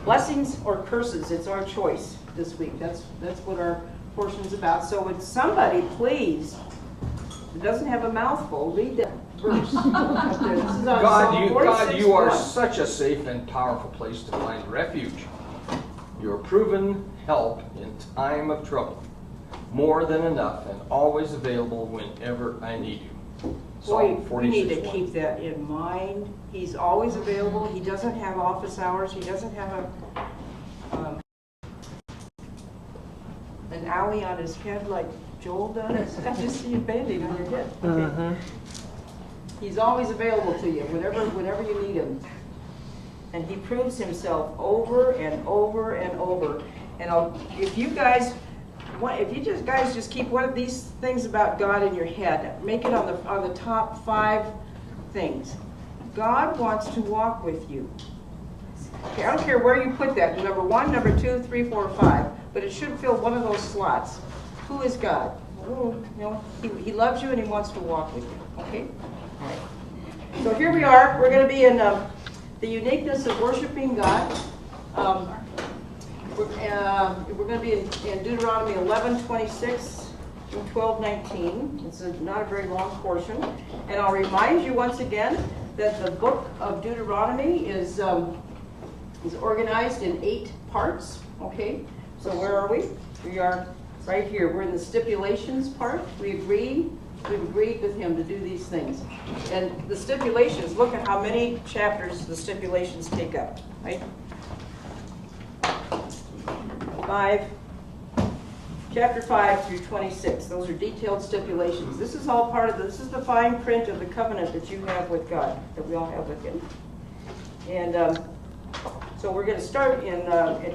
Blessings or curses, it's our choice this week. That's what our portion is about. So would somebody please, that doesn't have a mouthful, read that verse. This is on Psalm 46, God, you are 1. such a safe and powerful place to find refuge. You are proven help in time of trouble. More than enough and always available whenever I need you. Boy, Psalm we need to 46:1. keep that in mind. He's always available. He doesn't have office hours. He doesn't have an owie on his head like Joel does. I just see a band-aid on your head. Okay. He's always available to you whenever you need him. And he proves himself over and over and over. And if you guys just keep one of these things about God in your head, make it on the top 5 things. God wants to walk with you. Okay, I don't care where you put that, number 1, number 2, 3, 4, 5, but it should fill one of those slots. Who is God? He loves you and he wants to walk with you. Okay? All right. So here we are. We're going to be in the uniqueness of worshiping God. We're going to be in Deuteronomy 11:26 through 12:19. It's not a very long portion. And I'll remind you once again that the book of Deuteronomy is organized in 8 parts. Okay? So where are we? We are right here. We're in the stipulations part. We've agreed with him to do these things. And the stipulations, look at how many chapters the stipulations take up. Right? 5, chapter 5 through 26. Those are detailed stipulations. This is all part of this is the fine print of the covenant that you have with God, that we all have with him. And so we're going to start in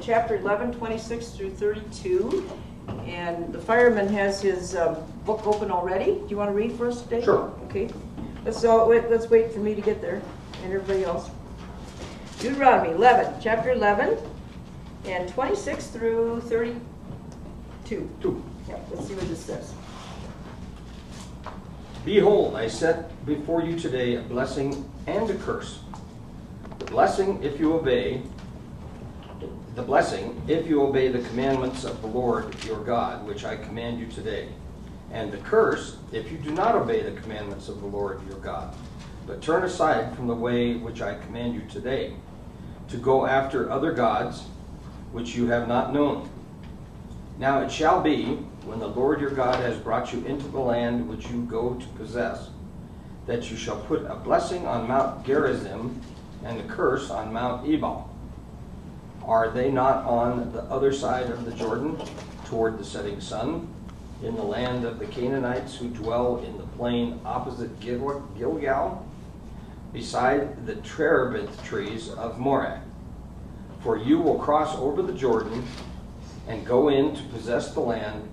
chapter 11, 26 through 32. And the fireman has his book open already. Do you want to read for us today? Sure. Okay. Let's wait for me to get there and everybody else. Deuteronomy 11, chapter 11. And 26 through 32. Yeah, let's see what this says. Behold, I set before you today a blessing and a curse. The blessing if you obey the commandments of the Lord your God, which I command you today. And the curse if you do not obey the commandments of the Lord your God, but turn aside from the way which I command you today, to go after other gods, which you have not known. Now it shall be, when the Lord your God has brought you into the land which you go to possess, that you shall put a blessing on Mount Gerizim and a curse on Mount Ebal. Are they not on the other side of the Jordan, toward the setting sun, in the land of the Canaanites who dwell in the plain opposite Gilgal, beside the terebinth trees of Moreh? For you will cross over the Jordan and go in to possess the land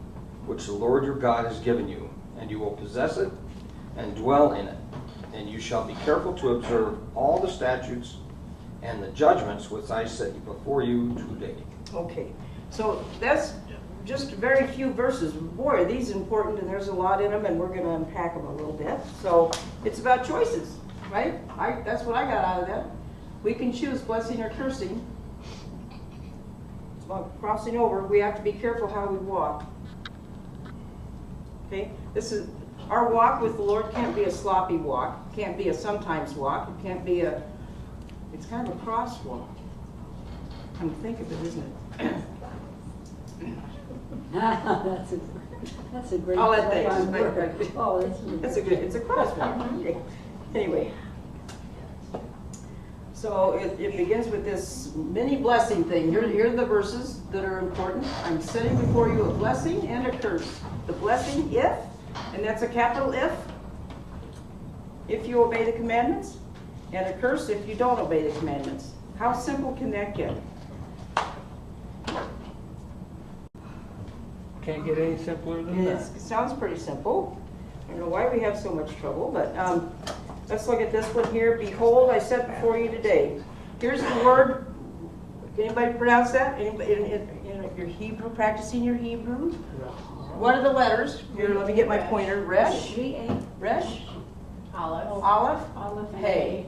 which the Lord your God has given you, and you will possess it and dwell in it. And you shall be careful to observe all the statutes and the judgments which I set before you today. Okay, so that's just very few verses. Boy, are these important, and there's a lot in them, and we're going to unpack them a little bit. So it's about choices, right? That's what I got out of that. We can choose blessing or cursing. It's about crossing over. We have to be careful how we walk. Okay, our walk with the Lord can't be a sloppy walk. Can't be a sometimes walk. It can't be it's kind of a crosswalk. Come to think of it, isn't it? That's a great. I'll let that. It's a crosswalk. Okay. Anyway, so it begins with this mini blessing thing. Here are the verses that are important. I'm setting before you a blessing and a curse. The blessing if, and that's a capital if you obey the commandments, and a curse if you don't obey the commandments. How simple can that get? Can't get any simpler than that. It sounds pretty simple. I don't know why we have so much trouble, but let's look at this one here. Behold, I set before you today. Here's the word. Can anybody pronounce that? Anybody in your Hebrew, practicing your Hebrew? What are the letters? Here, let me get my pointer. Resh. Resh. Aleph. Aleph. Aleph. Hey.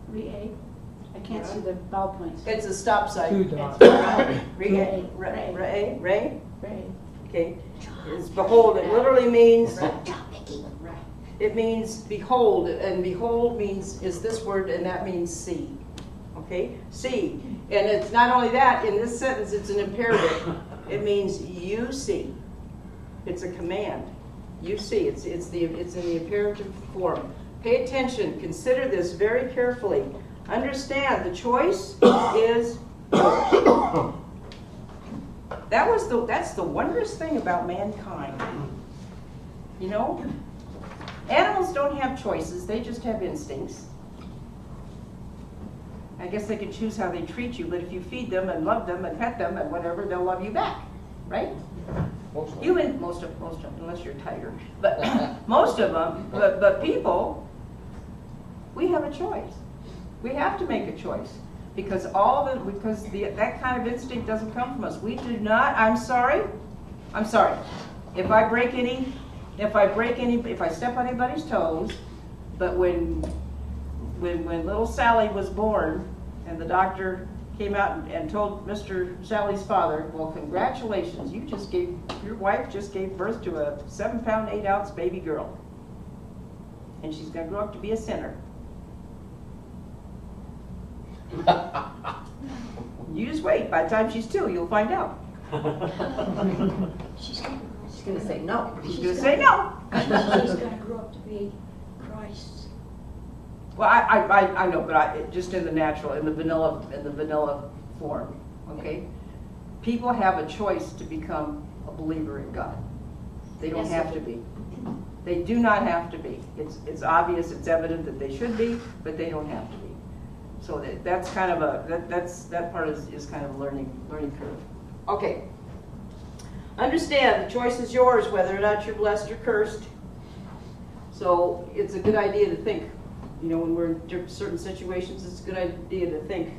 Re-A. I can't see the ballpoints. It's a stop sign. Two It's dots. Ray. Ray? Ray? Ray. Okay. It's behold. It literally means, it means behold. And behold means, is this word, and that means see. Okay? See. And it's not only that, in this sentence it's an imperative. It means you see. It's a command. You see. It's in the imperative form. Pay attention. Consider this very carefully. Understand the choice is yours. That's the wondrous thing about mankind. You know? Animals don't have choices, they just have instincts. I guess they can choose how they treat you, but if you feed them and love them and pet them and whatever, they'll love you back, right? Most of them, unless you're a tiger. But most of them, but people, we have a choice. We have to make a choice because that kind of instinct doesn't come from us. We do not. I'm sorry. If I step on anybody's toes, but when little Sally was born, and the doctor came out and told Mr. Sally's father, "Well, congratulations, your wife just gave birth to a 7-pound, 8-ounce baby girl, and she's going to grow up to be a sinner." You just wait. By the time she's 2, you'll find out. She's going to say no. She's going to say no. She's going to grow up to be Christ. Well, I know, but just in the natural, in the vanilla form, okay? People have a choice to become a believer in God. They don't have to be. They do not have to be. It's obvious, it's evident that they should be, but they don't have to be. So that's kind of that part is kind of a learning curve. Okay. Understand the choice is yours whether or not you're blessed or cursed. So it's a good idea to think. You know, when we're in certain situations, it's a good idea to think,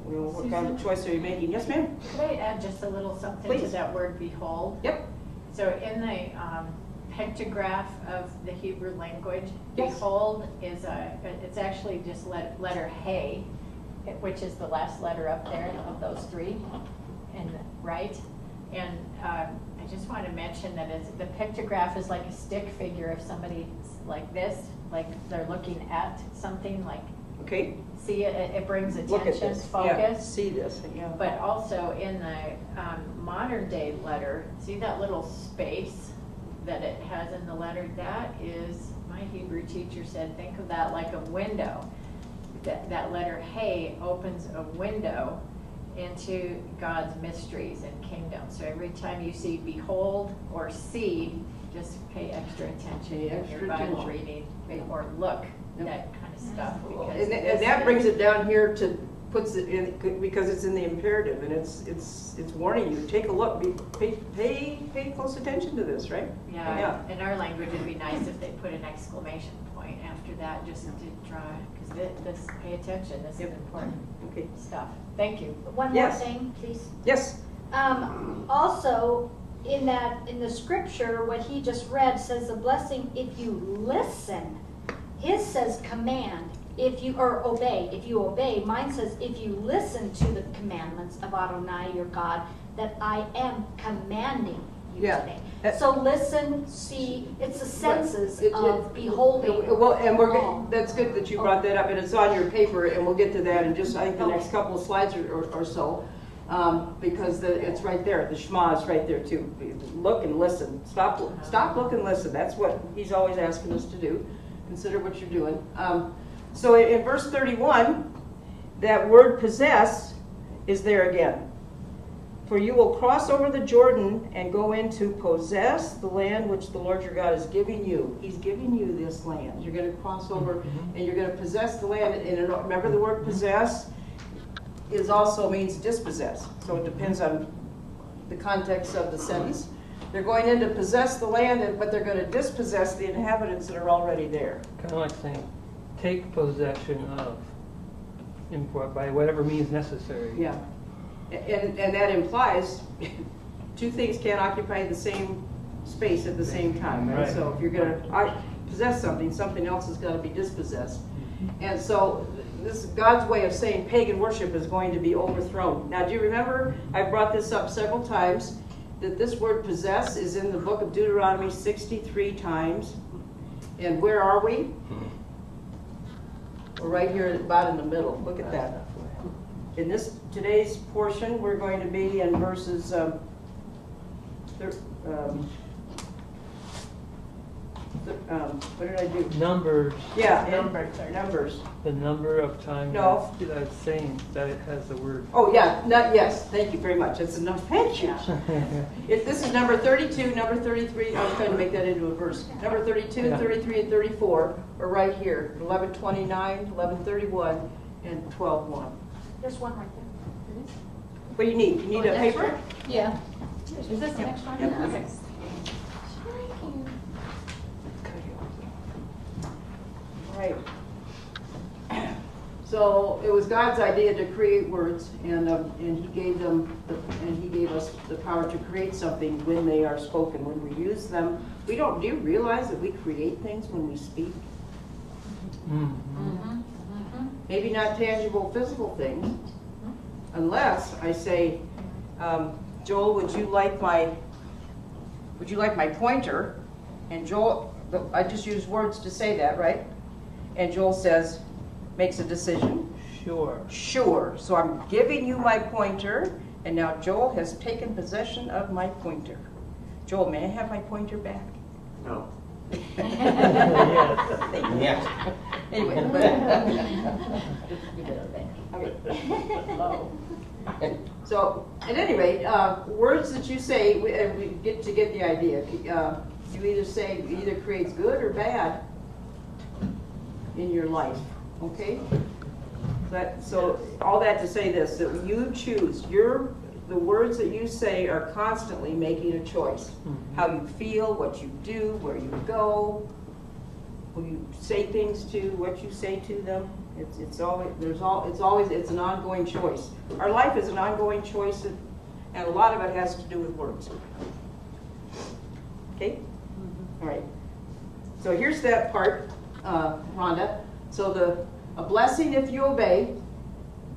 you know, what kind of choice are you making? Yes, ma'am? Could I add just a little something to that word behold? Yep. So in the pictograph of the Hebrew language, yes. Behold is it's actually just letter Hey, which is the last letter up there of those 3, and right? And I just want to mention that the pictograph is like a stick figure of somebody like this, like they're looking at something, like okay. See it brings Look at attention, this. focus. Yeah, see this. Yeah. But also in the modern day letter, see that little space that it has in the letter? That is, my Hebrew teacher said, think of that like a window. That letter Hey opens a window into God's mysteries and kingdom. So every time you see behold or see, just pay extra attention in your Bible reading, or look, that kind of stuff. Because and that brings it down here to puts it in, because it's in the imperative, and it's warning you. Take a look. Pay close attention to this, right? Yeah. In our language, it'd be nice if they put an exclamation point after that, just to draw, because this, pay attention. This is important stuff. Thank you. One more thing, please. Yes. Also, in the scripture, what he just read says the blessing if you listen. His says command. If you obey. Mine says if you listen to the commandments of Adonai your God that I am commanding you today. So listen, see, it's the senses of beholding. Well, and that's good that you brought that up, and it's on your paper, and we'll get to that in just, I think, the next couple of slides or so, because it's right there. The Shema is right there too. Look and listen. Stop, look, and listen. That's what he's always asking us to do. Consider what you're doing. So in verse 31, that word possess is there again. For you will cross over the Jordan and go in to possess the land which the Lord your God is giving you. He's giving you this land. You're going to cross over and you're going to possess the land. And remember, the word possess also means dispossess. So it depends on the context of the sentence. They're going in to possess the land, but they're going to dispossess the inhabitants that are already there. Kind of like saying, take possession of, by whatever means necessary. Yeah. And that implies 2 things can't occupy the same space at the same time, right? So if you're going to possess something else is going to be dispossessed. And so this is God's way of saying pagan worship is going to be overthrown. Now, do you remember, I brought this up several times, that this word possess is in the book of Deuteronomy 63 times. And where are we? We're right here about in the middle. Look at that. In today's portion, we're going to be in verses what did I do? Numbers. Yeah, Numbers. numbers. The number of times No. that's saying that it has the word. Oh, yeah, yes, thank you very much. That's enough, thank you. This is number 32, number 33, I was trying to make that into a verse. Number 32, Yeah. 33, and 34 are right here. 11:29, 11:31, and 12:1. There's one right there. What do you need? You need a paper? Yeah. Is this the next one? Yep. Okay. Right. So it was God's idea to create words, and He gave us the power to create something when they are spoken. When we use them, do you realize that we create things when we speak? Maybe not tangible physical things, unless I say, Joel, would you like my pointer? And Joel, I just use words to say that, right? And Joel makes a decision. Sure. Sure. So I'm giving you my pointer, and now Joel has taken possession of my pointer. Joel, may I have my pointer back? No. Yes. Yes. Anyway, okay. So, at any rate, words that you say, we get the idea. You either creates good or bad in your life. Okay? So all that to say this, that you choose, the words that you say are constantly making a choice. How you feel, what you do, where you go, who you say things to, what you say to them. It's an ongoing choice. Our life is an ongoing choice, and a lot of it has to do with words. Okay? All right. So here's that part, Rhonda. So a blessing if you obey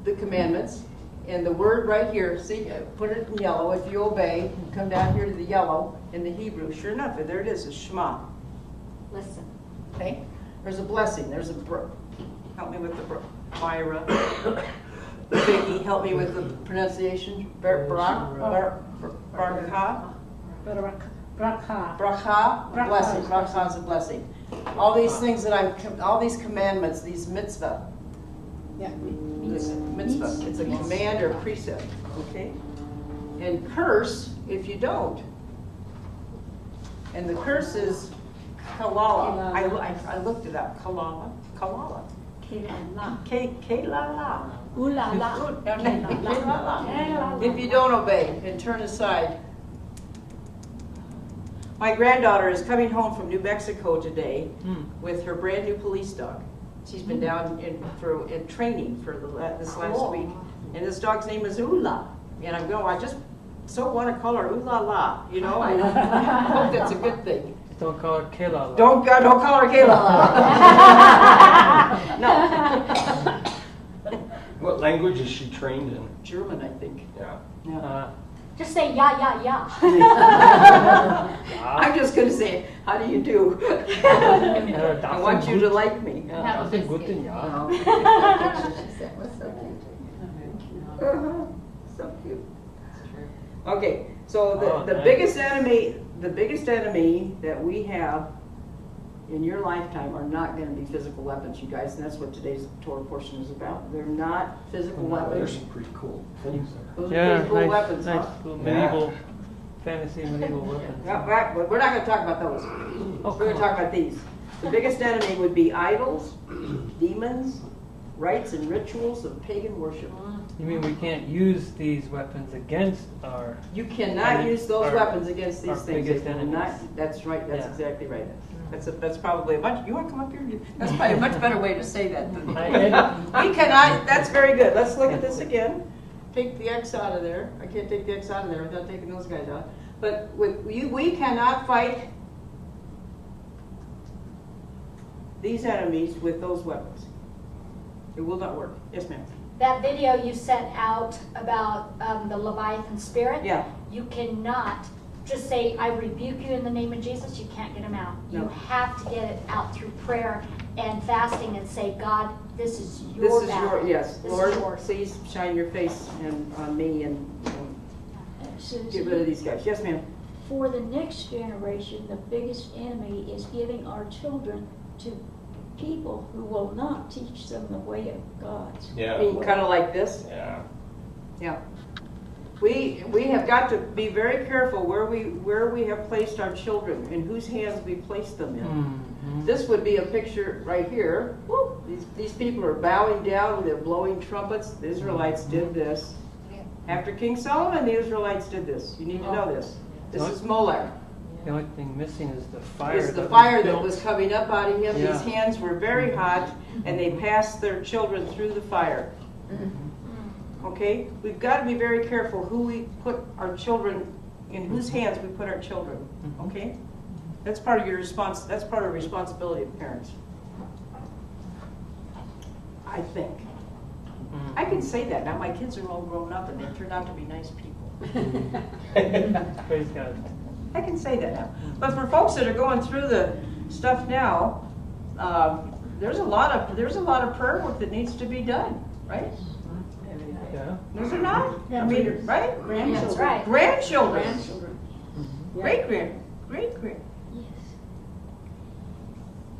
the commandments, and the word right here, see, put it in yellow, if you obey, come down here to the yellow in the Hebrew. Sure enough, there it is, a Shema. Listen. Okay? There's a blessing, there's a help me with the Myra. Vicky, help me with the pronunciation. Barakah. Bracha, blessing. Bracha is a blessing. All these things all these commandments, these mitzvah. Yeah. Mitzvah. It's a command or a precept. Okay? And curse if you don't. And the curse is kalala. I looked it up. Kalala. Kelala. Ooh la la. If you don't obey and turn aside. My granddaughter is coming home from New Mexico today with her brand new police dog. She's been down in training for this last week, and this dog's name is Ula. And I just so want to call her Ooh La La. You know, I hope that's a good thing. Don't call her Kayla. Don't call her Kayla. No. What language is she trained in? German, I think. Yeah. Just say yeah. I'm just going to say, how do you do? I want you to like me. That's a good thing, yeah. So cute. Okay, so the biggest enemy that we have in your lifetime are not going to be physical weapons, you guys, and that's what today's Torah portion is about. They're not physical There's weapons. some pretty cool things there. Those are pretty cool weapons, nice huh? little medieval, fantasy medieval weapons. Yeah, right, but we're not going to talk about those. We're going to talk about these. The biggest enemy would be idols, demons, rites and rituals of pagan worship. You mean we can't use these weapons against our... You cannot use those weapons against these things. biggest They will enemies. not- That's right. That's Yeah. exactly right. That's probably a much. You want to come up here? That's probably a much better way to say that. Than, we cannot. That's very good. Let's look at this again. Take the X out of there. I can't take the X out of there without taking those guys out. But we cannot fight these enemies with those weapons. It will not work. Yes, ma'am. That video you sent out about the Leviathan spirit, Yeah. you cannot just say, I rebuke you in the name of Jesus. You can't get him out. No. You have to get it out through prayer and fasting and say, God, this is your This is battle. your, yes. This Lord, is yours. please shine your face on me and get rid of these guys. Yes, ma'am. For the next generation, the biggest enemy is giving our children to people who will not teach them the way of God. Yeah. Kind of like this. Yeah. Yeah. We have got to be very careful where we have placed our children, in whose hands we place them in. Mhm. This would be a picture right here. Woo! These people are bowing down, they're blowing trumpets. The Israelites did this. After King Solomon, the Israelites did this. You need to know this. This is Molech. The only thing missing is the fire. It's the that fire was that built. was coming up out of him. Yeah. His hands were very hot, and they passed their children through the fire. Okay? We've got to be very careful who we put our children, in whose hands we put our children. Okay? That's part of your response. That's part of the responsibility of parents. I think. I can say that. Now my kids are all grown up and they turned out to be nice people. Praise God. I can say that now. But for folks that are going through the stuff now, there's a lot of prayer work that needs to be done, right? Yeah. Is there not? I mean, right? That's right. Grandchildren. Grandchildren. Great-grand. Yes.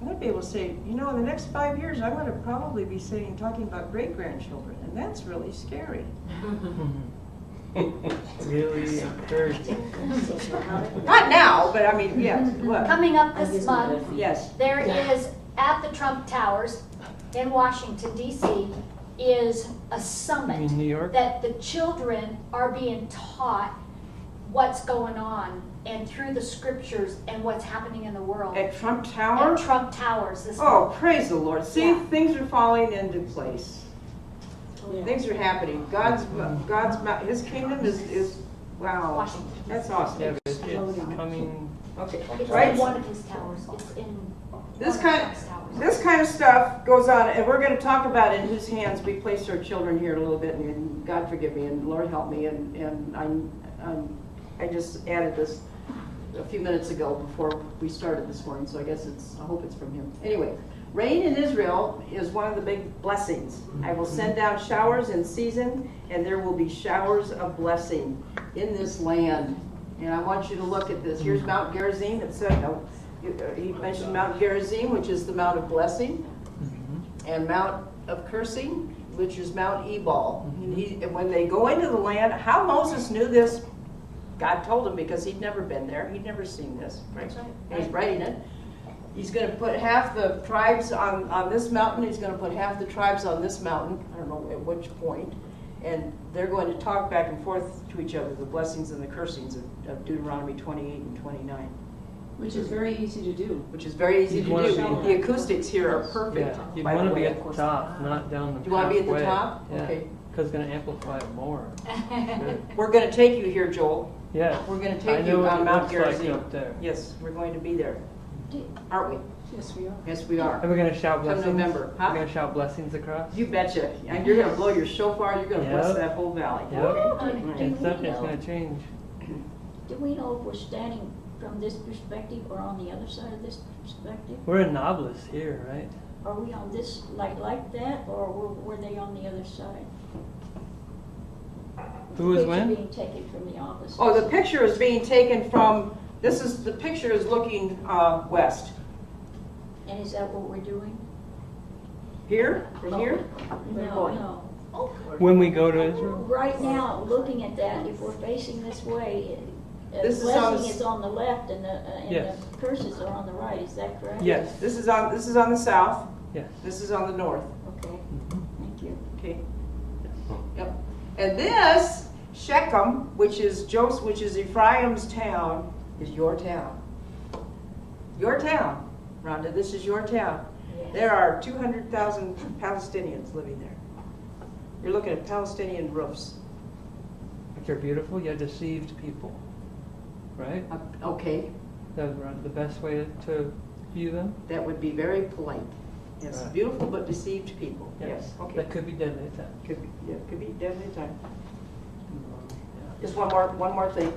I might be able to say, you know, in the next 5 years, I'm going to probably be talking about great-grandchildren, and that's really scary. Really encouraging. Not now, but I mean, yes. What? Coming up this month, Yes. there is at the Trump Towers in Washington, D.C., is a summit In New York? that the children are being taught what's going on and through the scriptures and what's happening in the world. At Trump Tower? At Trump Towers this Oh, month. praise the Lord. See, Yeah. things are falling into place. Things are happening. His kingdom is wow. Washington. That's awesome. Yeah, but it's coming. Okay. It's Right? in one of his towers. It's in This one of kind, Trump's towers. this kind of stuff goes on, and we're going to talk about in whose hands we place our children here in a little bit. And God forgive me, and Lord help me. And I just added this a few minutes ago before we started this morning, so I guess I hope it's from him. Anyway, rain in Israel is one of the big blessings. I will send down showers in season, and there will be showers of blessing in this land. And I want you to look at this. Here's Mount Gerizim. It said, he mentioned Mount Gerizim, which is the Mount of Blessing, and Mount of Cursing, which is Mount Ebal. And when they go into the land, how Moses knew this, God told him because he'd never been there. He'd never seen this. Right? That's right. And he's writing it. He's going to put half the tribes on this mountain. He's going to put half the tribes on this mountain. I don't know at which point. And they're going to talk back and forth to each other, the blessings and the cursings of Deuteronomy 28 and 29. Which is very easy to do. Which is very easy You'd to wanna do. be- The acoustics here are perfect. Yeah, you'd by the want to be way. at the top, not down the Do you want to be at the halfway. top? Yeah. Okay. Because it's going to amplify it more. Good. We're going to take you here, Joel. Yeah. We're going to I take know you what on it Mount looks like Gerizim. up there. Yes, we're going to be there. Did- Aren't we? Yes, we are. Yes, we are. Are we going to shout Come blessings? November, huh? We're going to shout blessings across? You betcha. And you're going to blow your shofar. You're going to bless Yep. that whole valley. Yep. Okay? Do Right. we It's know- going to change. Do we know if we're standing from this perspective or on the other side of this perspective? We're in Nablus here, right? Are we on this like that, or were they on the other side? Who is Picture when? being taken from the opposite. Oh, the side. picture is being taken from, the picture is looking west. And is that what we're doing? Here, from here? No, no. When we go to Israel? Right now, looking at that, if we're facing this way, This is on blessing the- is on the left and Yes. the curses are on the right. Is that correct? Yes. This is on the south. Yes. This is on the north. Okay. Thank you. Okay. Yep. And this Shechem, which is Ephraim's town, is your town. Your town, Rhonda. This is your town. Yes. There are 200,000 Palestinians living there. You're looking at Palestinian roofs. But you're beautiful, yet deceived people. Right? Okay, That's the best way to view them? that would be very polite. Yes, Right. beautiful but deceived people. Yes, okay. That could be deadly at times. Could be, yeah, could be deadly time. Yeah. Just one more thing.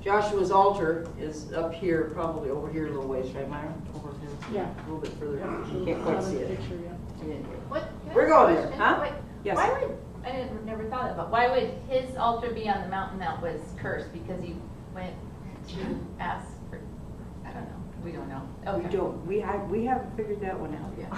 Joshua's altar is up here, probably over here a little ways, right, Myra? Over here. Yeah. A little bit further. You can't quite see it. Picture, yeah. Yeah. What? We're going there, Question? huh? Wait, Yes. Why would, I never thought of it, but why would his altar be on the mountain that was cursed? Because he went to ask for, I don't know, we don't know. We Okay. don't, we haven't figured that one out yet.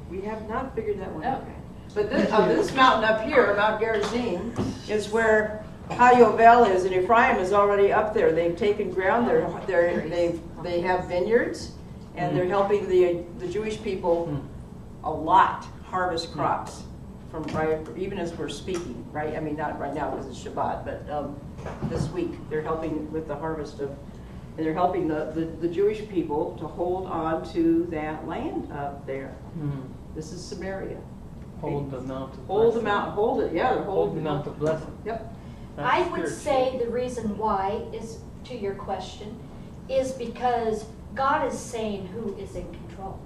We have not figured that one out. Okay. But this mountain up here, Mount Gerizim, is where Hayovel is, and Ephraim is already up there. They've taken ground. They have vineyards, and they're helping the Jewish people a lot harvest crops from right, even as we're speaking, right? I mean, not right now because it's Shabbat, but this week they're helping with the harvest of, and they're helping the Jewish people to hold on to that land up there. This is Samaria. Hold the mount of Hold the blessing. mountain, hold it, yeah, they're Hold holding the mount of blessing. Yep. That's I would spiritual. say the reason why is, to your question, is because God is saying who is in control.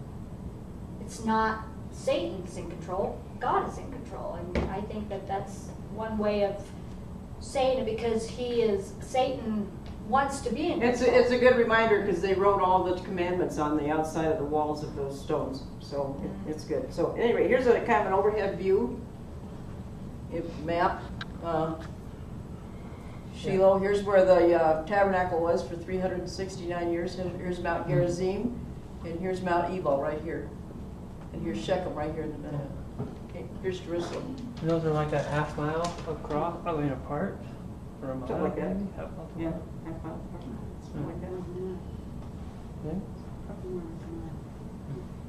It's not Satan's in control, God is in control. And I think that that's one way of saying it, because Satan wants to be in control. It's a good reminder because they wrote all the commandments on the outside of the walls of those stones. So it's good. So anyway, here's a kind of an overhead view. Map. Shiloh, here's where the tabernacle was for 369 years. And here's Mount Gerizim. And here's Mount Ebal right here. And here's Shechem right here in the middle. Okay, here's Jerusalem. And those are like a half mile across, I mean apart, or a mile. Something like that. maybe? Half mile to a Yeah, mile. half mile, something like that. Yeah.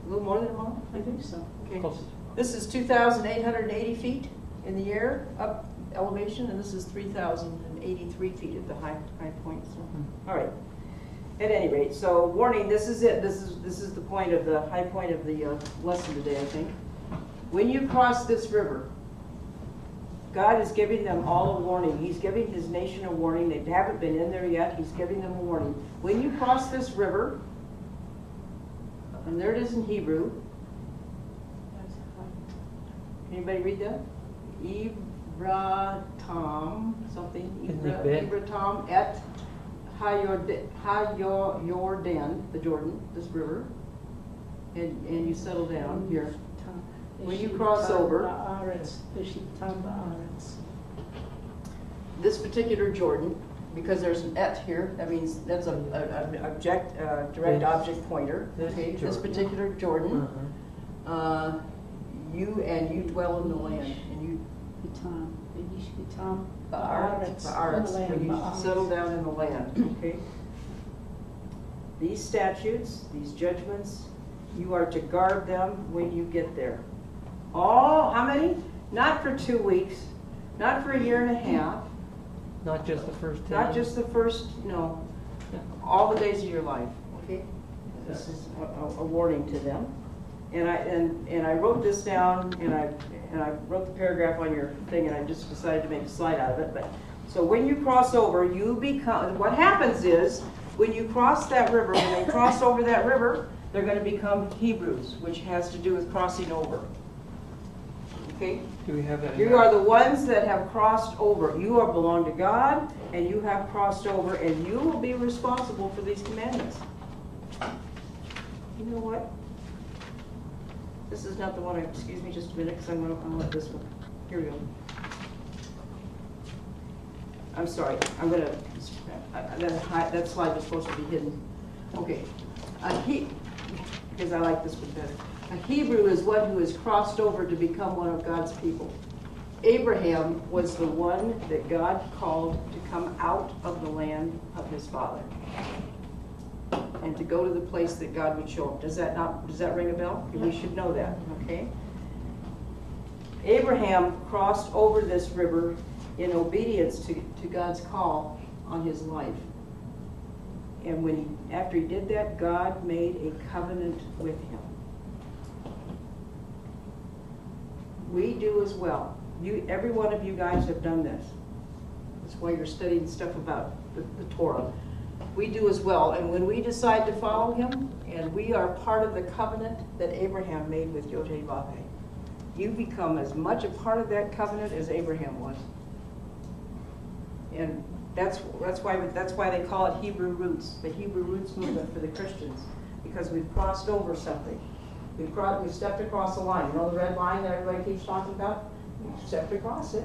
A little more than a mile, I think so. Okay. Close. This is 2,880 feet in the air, up elevation, and this is 3,083 feet at the high point. So, all right. At any rate, so warning. This is it. This is the point of the high point of the lesson today, I think. When you cross this river, God is giving them all a warning. He's giving His nation a warning. They haven't been in there yet. He's giving them a warning. When you cross this river, and there it is in Hebrew. Anybody read that? Ibratam, something. Isn't it big? Ibratam et Hayordan, the Jordan, this river. And you settle down here. When you cross over, this particular Jordan, because there's an et here, that means that's an direct object pointer. Okay, this particular Jordan, you dwell in the land, and you Ba'aretz, when you settle down in the land. Okay. These statutes, these judgments, you are to guard them when you get there. Oh, how many? Not for 2 weeks, not for a year and a half, Not just the first 10. not just the first, no, all the days of your life. Okay, this is a warning to them. And I wrote this down, and I wrote the paragraph on your thing, and I just decided to make a slide out of it. But so when you cross over, you become. What happens is when you cross that river, when they cross over that river, they're going to become Hebrews, which has to do with crossing over. Okay? Do we have that? in You there? are the ones that have crossed over. You are belong to God, and you have crossed over, and you will be responsible for these commandments. You know what? This is not the one. Excuse me just a minute, because I want this one. Here we go. I'm sorry. I'm going to. That slide was supposed to be hidden. Okay. Because I like this one better. A Hebrew is one who has crossed over to become one of God's people. Abraham was the one that God called to come out of the land of his father and to go to the place that God would show him. Does that ring a bell? We should know that, okay? Abraham crossed over this river in obedience to God's call on his life. And after he did that, God made a covenant with him. We do as well. Every one of you guys have done this. That's why you're studying stuff about the Torah. we do as well. And when we decide to follow him, and we are part of the covenant that Abraham made with Yod-Heh-Vav-Heh, you become as much a part of that covenant as Abraham was. And that's why they call it Hebrew roots, the Hebrew roots movement for the Christians, because we've crossed over something. We've stepped across the line. You know the red line that everybody keeps talking about? We've stepped across it.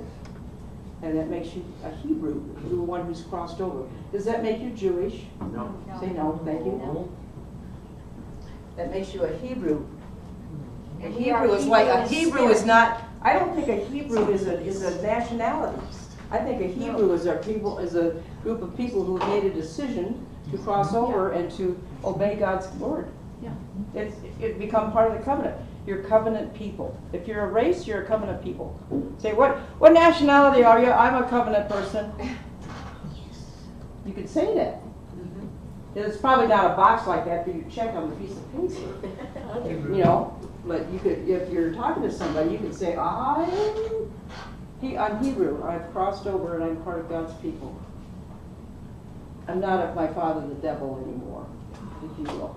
And that makes you a Hebrew, the one who's crossed over. Does that make you Jewish? No. Say no, thank you. No. That makes you a Hebrew. A And we are Hebrew is like, a Hebrew in Hebrew is spirit. not, I don't think a Hebrew is a nationality. I think a Hebrew is a group of people who have made a decision to cross over and to obey God's word. Yeah. It become part of the covenant. You're covenant people. If you're a race, you're a covenant people. Say, what nationality are you? I'm a covenant person. You could say that. There's probably not a box like that for you to check on the piece of paper. You know, but you could, if you're talking to somebody, you could say, I'm Hebrew. I've crossed over and I'm part of God's people. I'm not of my father the devil anymore, if you will.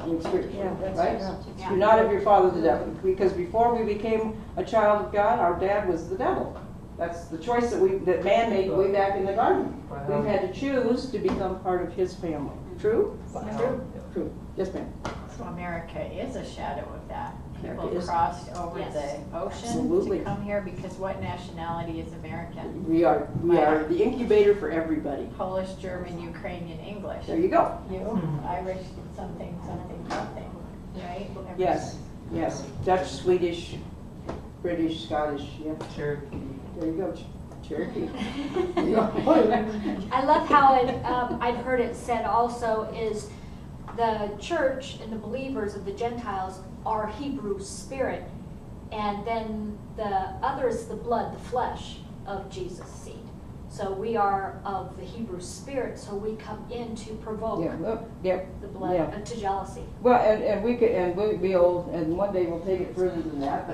I mean, spiritually, right? Yeah. You're not of your father the devil. Because before we became a child of God, our dad was the devil. That's the choice that man made way back in the garden. We've had to choose to become part of his family. True? True. True. Yes, ma'am. So America is a shadow of that. People America is. crossed over Yes. the ocean Absolutely. to come here because what nationality is American? We are the incubator for everybody. Polish, German, Ukrainian, English. There you go. You, Irish, something, right? Yes, yes. Dutch, Swedish, British, Scottish, yeah. Cherokee. There you go. Cherokee. I love how I've heard it said also is the church and the believers of the Gentiles are Hebrew spirit, and then the other is the blood, the flesh of Jesus' seed. So we are of the Hebrew spirit, so we come in to provoke the blood Yeah. to jealousy. Well, and one day we'll take it further than that.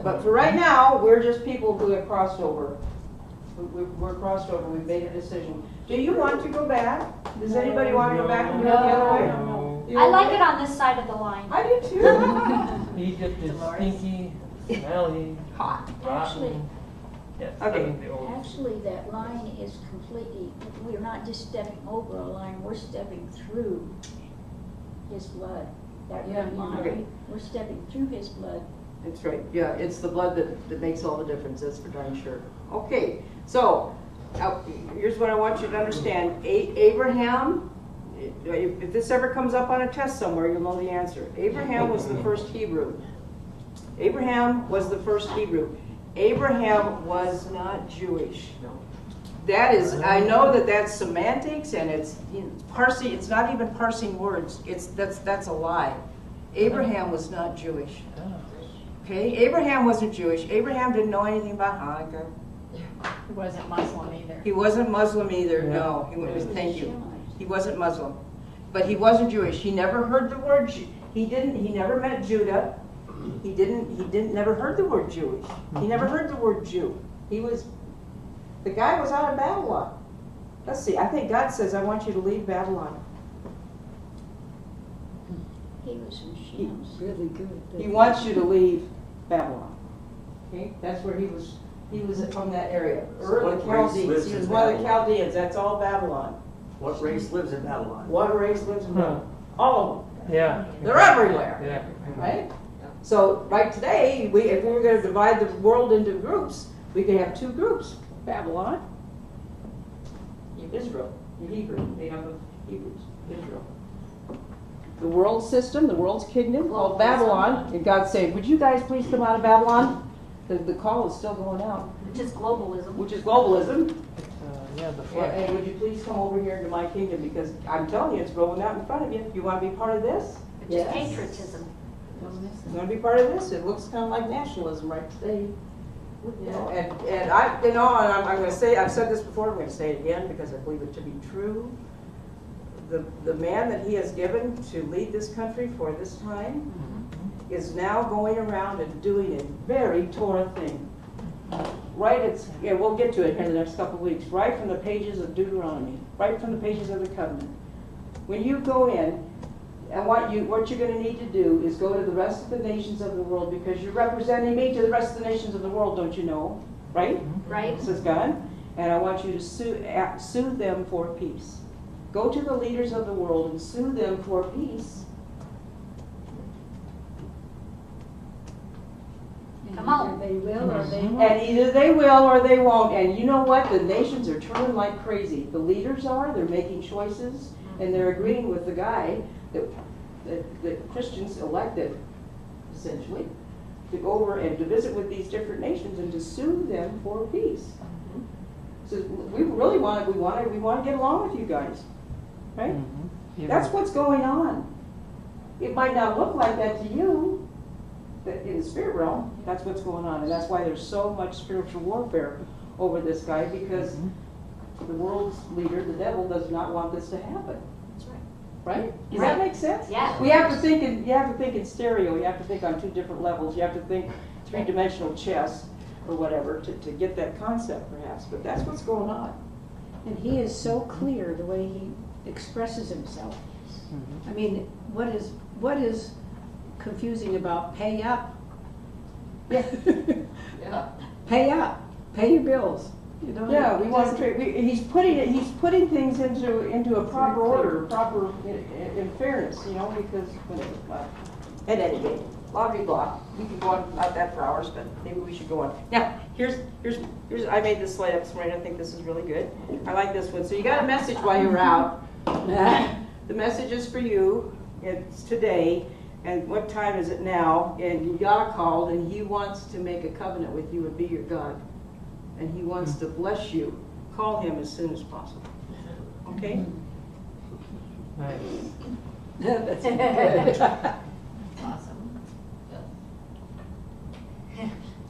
But for right now, we're just people who have crossed over. We're crossed over. We've made a decision. Do you want to go back? Does anybody want to go back and do it the other way? No. You I like okay? it on this side of the line. I do too. Egypt is Dolores. stinky, smelly, Hot. Actually, rotten. Yes, Okay. I mean, the old- actually, that line is completely, we're not just stepping over a line, we're stepping through his blood. That Yeah, red line, okay. we're stepping through his blood. That's right. Yeah, it's the blood that makes all the difference. That's for darn sure. Okay, so here's what I want you to understand. Abraham, if this ever comes up on a test somewhere, you'll know the answer. Abraham was the first Hebrew. Abraham was the first Hebrew. Abraham was not Jewish. That is, I know that that's semantics and it's parsing. It's not even parsing words. That's a lie. Abraham was not Jewish. Okay, Abraham wasn't Jewish. Abraham didn't know anything about Hanukkah. He wasn't Muslim either. He wasn't Muslim either. Yeah. No, thank you. He wasn't Muslim, but he wasn't Jewish. He never heard the word. He never met Judah. He never heard the word Jewish. He never heard the word Jew. The guy was out of Babylon. Let's see. I think God says, "I want you to leave Babylon." He was from Shem's. Really good. He wants you to leave Babylon. Okay, that's where he was. He was from that area. So Ur, what the race Chaldees. lives He in was one of the Babylon? Chaldeans. That's all Babylon. What race lives in Babylon? What race lives in Babylon? All of them. Yeah. They're everywhere. Yeah. Right? So, right today, if we were going to divide the world into groups, we could have two groups: Babylon, Israel, the Hebrew. They have the Hebrews, Israel. The world system, the world's kingdom, called Babylon. And God's saying, "Would you guys please come out of Babylon?" The call is still going out, Which is globalism. which is globalism. Yeah, the flesh. And would you please come over here into my kingdom? Because I'm telling you, it's rolling out in front of you. You want to be part of this? Which is patriotism. You want to be part of this? It looks kind of like nationalism right today. You know, and I'm going to say, I've said this before, I'm going to say it again because I believe it to be true. The man that he has given to lead this country for this time is now going around and doing a very Torah thing. We'll get to it here in the next couple of weeks. Right from the pages of Deuteronomy, right from the pages of the covenant. when you go in, and what you're going to need to do is go to the rest of the nations of the world, because you're representing me to the rest of the nations of the world, don't you know? Right? Right. Says God. And I want you to sue them for peace. Go to the leaders of the world and sue them for peace. Come on. Either they will or they won't. And either they will or they won't. And you know what? The nations are turning like crazy. The leaders are. They're making choices. And they're agreeing with the guy that Christians elected, essentially, to go over and to visit with these different nations and to sue them for peace. So we really want to get along with you guys, right? Yeah. That's what's going on. It might not look like that to you, but in the spirit realm, that's what's going on, and that's why there's so much spiritual warfare over this guy, because the world's leader, the devil, does not want this to happen. That's right. Right? Does that make sense? Yeah. You have to think in stereo. You have to think on two different levels. You have to think three-dimensional chess or whatever to get that concept, perhaps. But that's what's going on. And he is so clear the way he expresses himself. I mean, what is confusing about pay up? Yeah. Pay up. Pay your bills. You know. Yeah, we want to. He's putting things into a proper order, proper in fairness, you know, because at any rate, blah blah blah. We could go on about that for hours, but maybe we should go on. Now, here's I made this slide up this morning. I think this is really good. I like this one. So you got a message while you were out. The message is for you. It's today. And what time is it now? And Yah called, and he wants to make a covenant with you and be your God. And he wants to bless you. Call him as soon as possible. Okay? Nice. That's good. Awesome.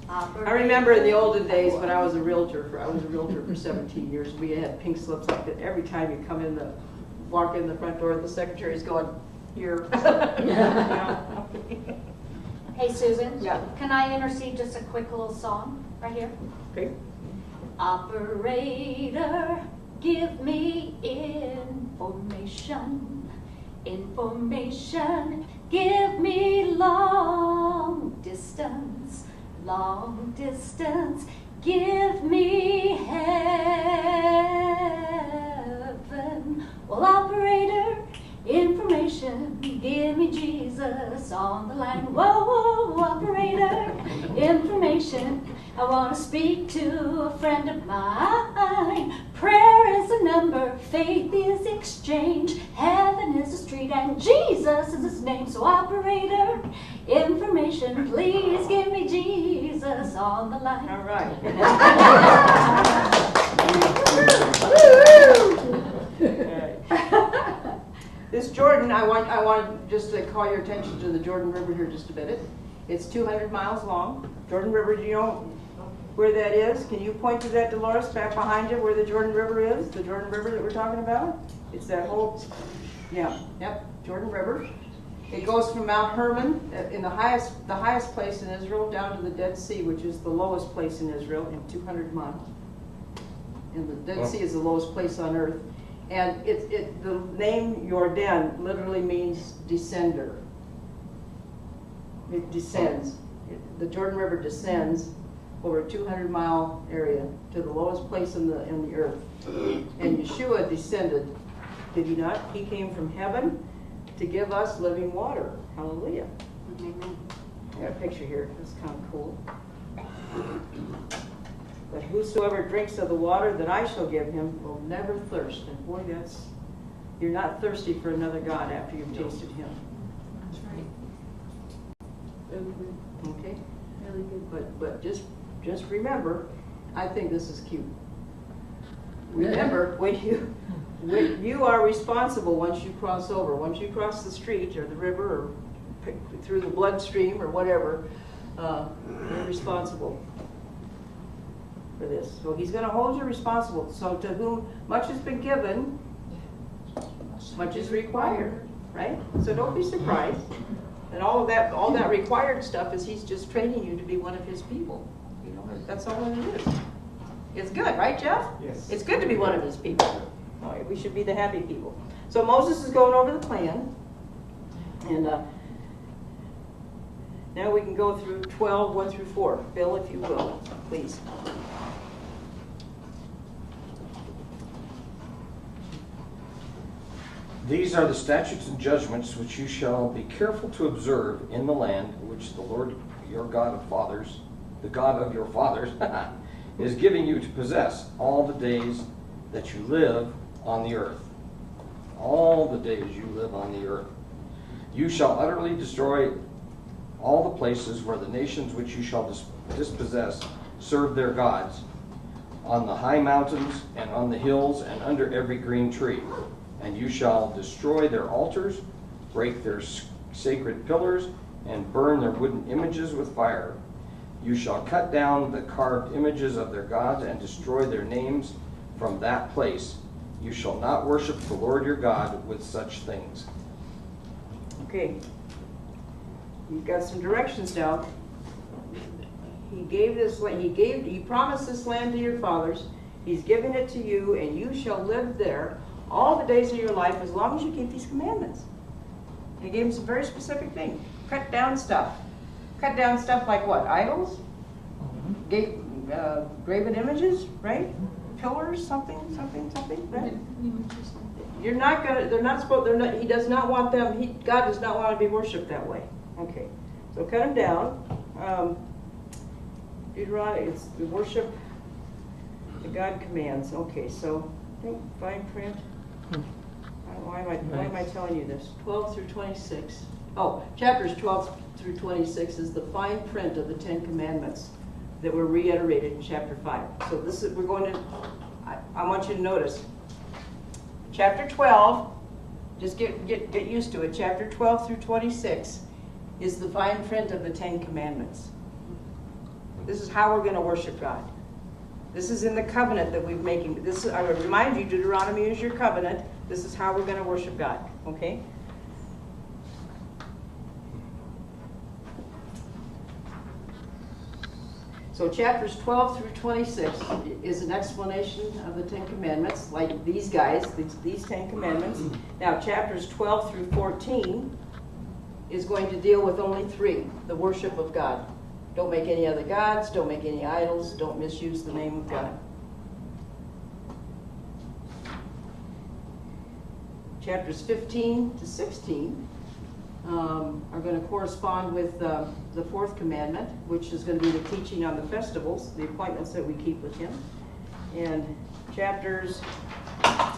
I remember in the olden days when I was a realtor for 17 years. We had pink slips like that. Every time you walk in the front door, the secretary's going, here. Hey, Susan. Yeah. Can I intercede just a quick little song right here? Okay. Operator, give me information. Information, give me long distance. Long distance, give me heaven. Well, operator, information, give me Jesus on the line. Whoa, whoa, operator, information. I want to speak to a friend of mine. Prayer is a number, faith is the exchange, heaven is the street, and Jesus is his name. So operator, information, please give me Jesus on the line. All right. This Jordan, I want just to call your attention to the Jordan River here just a minute. It's 200 miles long. Jordan River, do you know where that is? Can you point to that, Dolores, back behind you, where the Jordan River is? The Jordan River that we're talking about? It's that whole, yep, Jordan River. It goes from Mount Hermon, in the highest place in Israel, down to the Dead Sea, which is the lowest place in Israel, in 200 miles. And the Dead Sea is the lowest place on earth. And the name Jordan literally means descender. It descends. The Jordan River descends over a 200-mile area to the lowest place in the earth. And Yeshua descended, did he not? He came from heaven to give us living water. Hallelujah. I got a picture here. That's kind of cool. But whosoever drinks of the water that I shall give him will never thirst. And boy, you're not thirsty for another God after you've tasted him. That's right. Really good. Okay? Really good. But just remember, I think this is cute. Remember, when you are responsible once you cross over. Once you cross the street or the river or through the bloodstream or whatever, you're responsible for this. So he's going to hold you responsible. So to whom much has been given, much is required, right? So don't be surprised. And all that required stuff is he's just training you to be one of his people. You know, that's all it is. It's good, right, Jeff? Yes. It's good to be one of his people. All right, we should be the happy people. So So Moses is going over the plan. And now we can go through 12, 1 through 4. Bill, if you will, please. These are the statutes and judgments which you shall be careful to observe in the land which the Lord your God of fathers, the God of your fathers, is giving you to possess all the days that you live on the earth. All the days you live on the earth. You shall utterly destroy all the places where the nations which you shall dispossess serve their gods, on the high mountains and on the hills and under every green tree. And you shall destroy their altars, break their sacred pillars, and burn their wooden images with fire. You shall cut down the carved images of their gods and destroy their names from that place. You shall not worship the Lord your God with such things. Okay. You've got some directions now. He promised this land to your fathers. He's given it to you, and you shall live there all the days of your life as long as you keep these commandments. He gave them some very specific things. Cut down stuff. Cut down stuff like what? Idols? Graven images, right? Pillars, something, right? You're not gonna, he does not want them, God does not want to be worshipped that way. Okay, so cut them down. Deuteronomy, it's the worship the God commands. Okay, so I think fine print. Why am I telling you this? 12 through 26. Oh, chapters 12 through 26 is the fine print of the 10 Commandments that were reiterated in chapter 5. So this is, we're going to, I want you to notice. Chapter 12, just get used to it. Chapter 12 through 26 is the fine print of the 10 Commandments. This is how we're going to worship God. This is in the covenant that we're making. This, I would remind you, Deuteronomy is your covenant. This is how we're going to worship God. Okay? So chapters 12 through 26 is an explanation of the 10 Commandments, like these guys, these 10 Commandments. Now chapters 12 through 14 is going to deal with only 3, the worship of God. Don't make any other gods, don't make any idols, don't misuse the name of God. Chapters 15 to 16 are going to correspond with the 4th commandment, which is going to be the teaching on the festivals, the appointments that we keep with Him. And chapters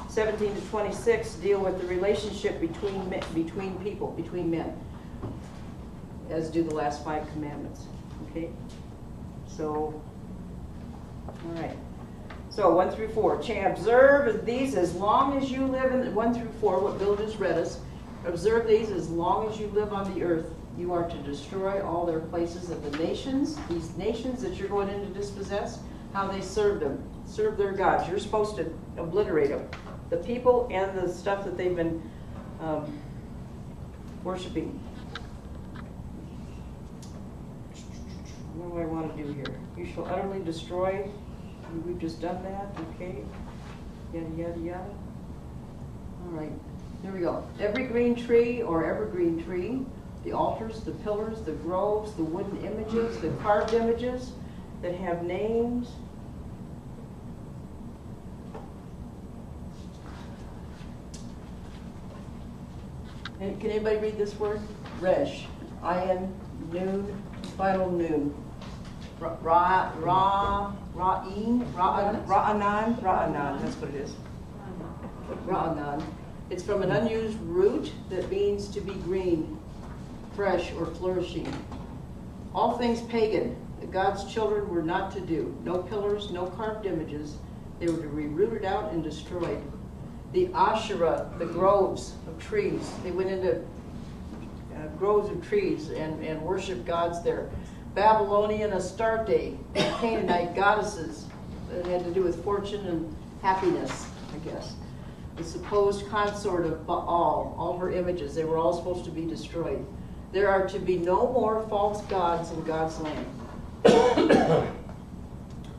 17 to 26 deal with the relationship between people, between men, as do the last 5 commandments. Okay? So, all right. So 1 through 4. Observe these as long as you live in 1 through 4, what Bill just read us. Observe these as long as you live on the earth. You are to destroy all their places of the nations, these nations that you're going in to dispossess, how they serve them, serve their gods. You're supposed to obliterate them. The people and the stuff that they've been worshiping. What do I want to do here? You shall utterly destroy. We've just done that. Okay. Yada, yada, yada. All right. Here we go. Every green tree or evergreen tree, the altars, the pillars, the groves, the wooden images, the carved images that have names. And can anybody read this word? Resh. Ayin, noon, final noon. Ra'anan, that's what it is. Ra'anan. It's from an unused root that means to be green, fresh, or flourishing. All things pagan that God's children were not to do. No pillars, no carved images. They were to be rooted out and destroyed. The Asherah, the groves of trees. They went into groves of trees and worshiped gods there. Babylonian Astarte, Canaanite goddesses that had to do with fortune and happiness, I guess. The supposed consort of Baal, all her images, they were all supposed to be destroyed. There are to be no more false gods in God's land.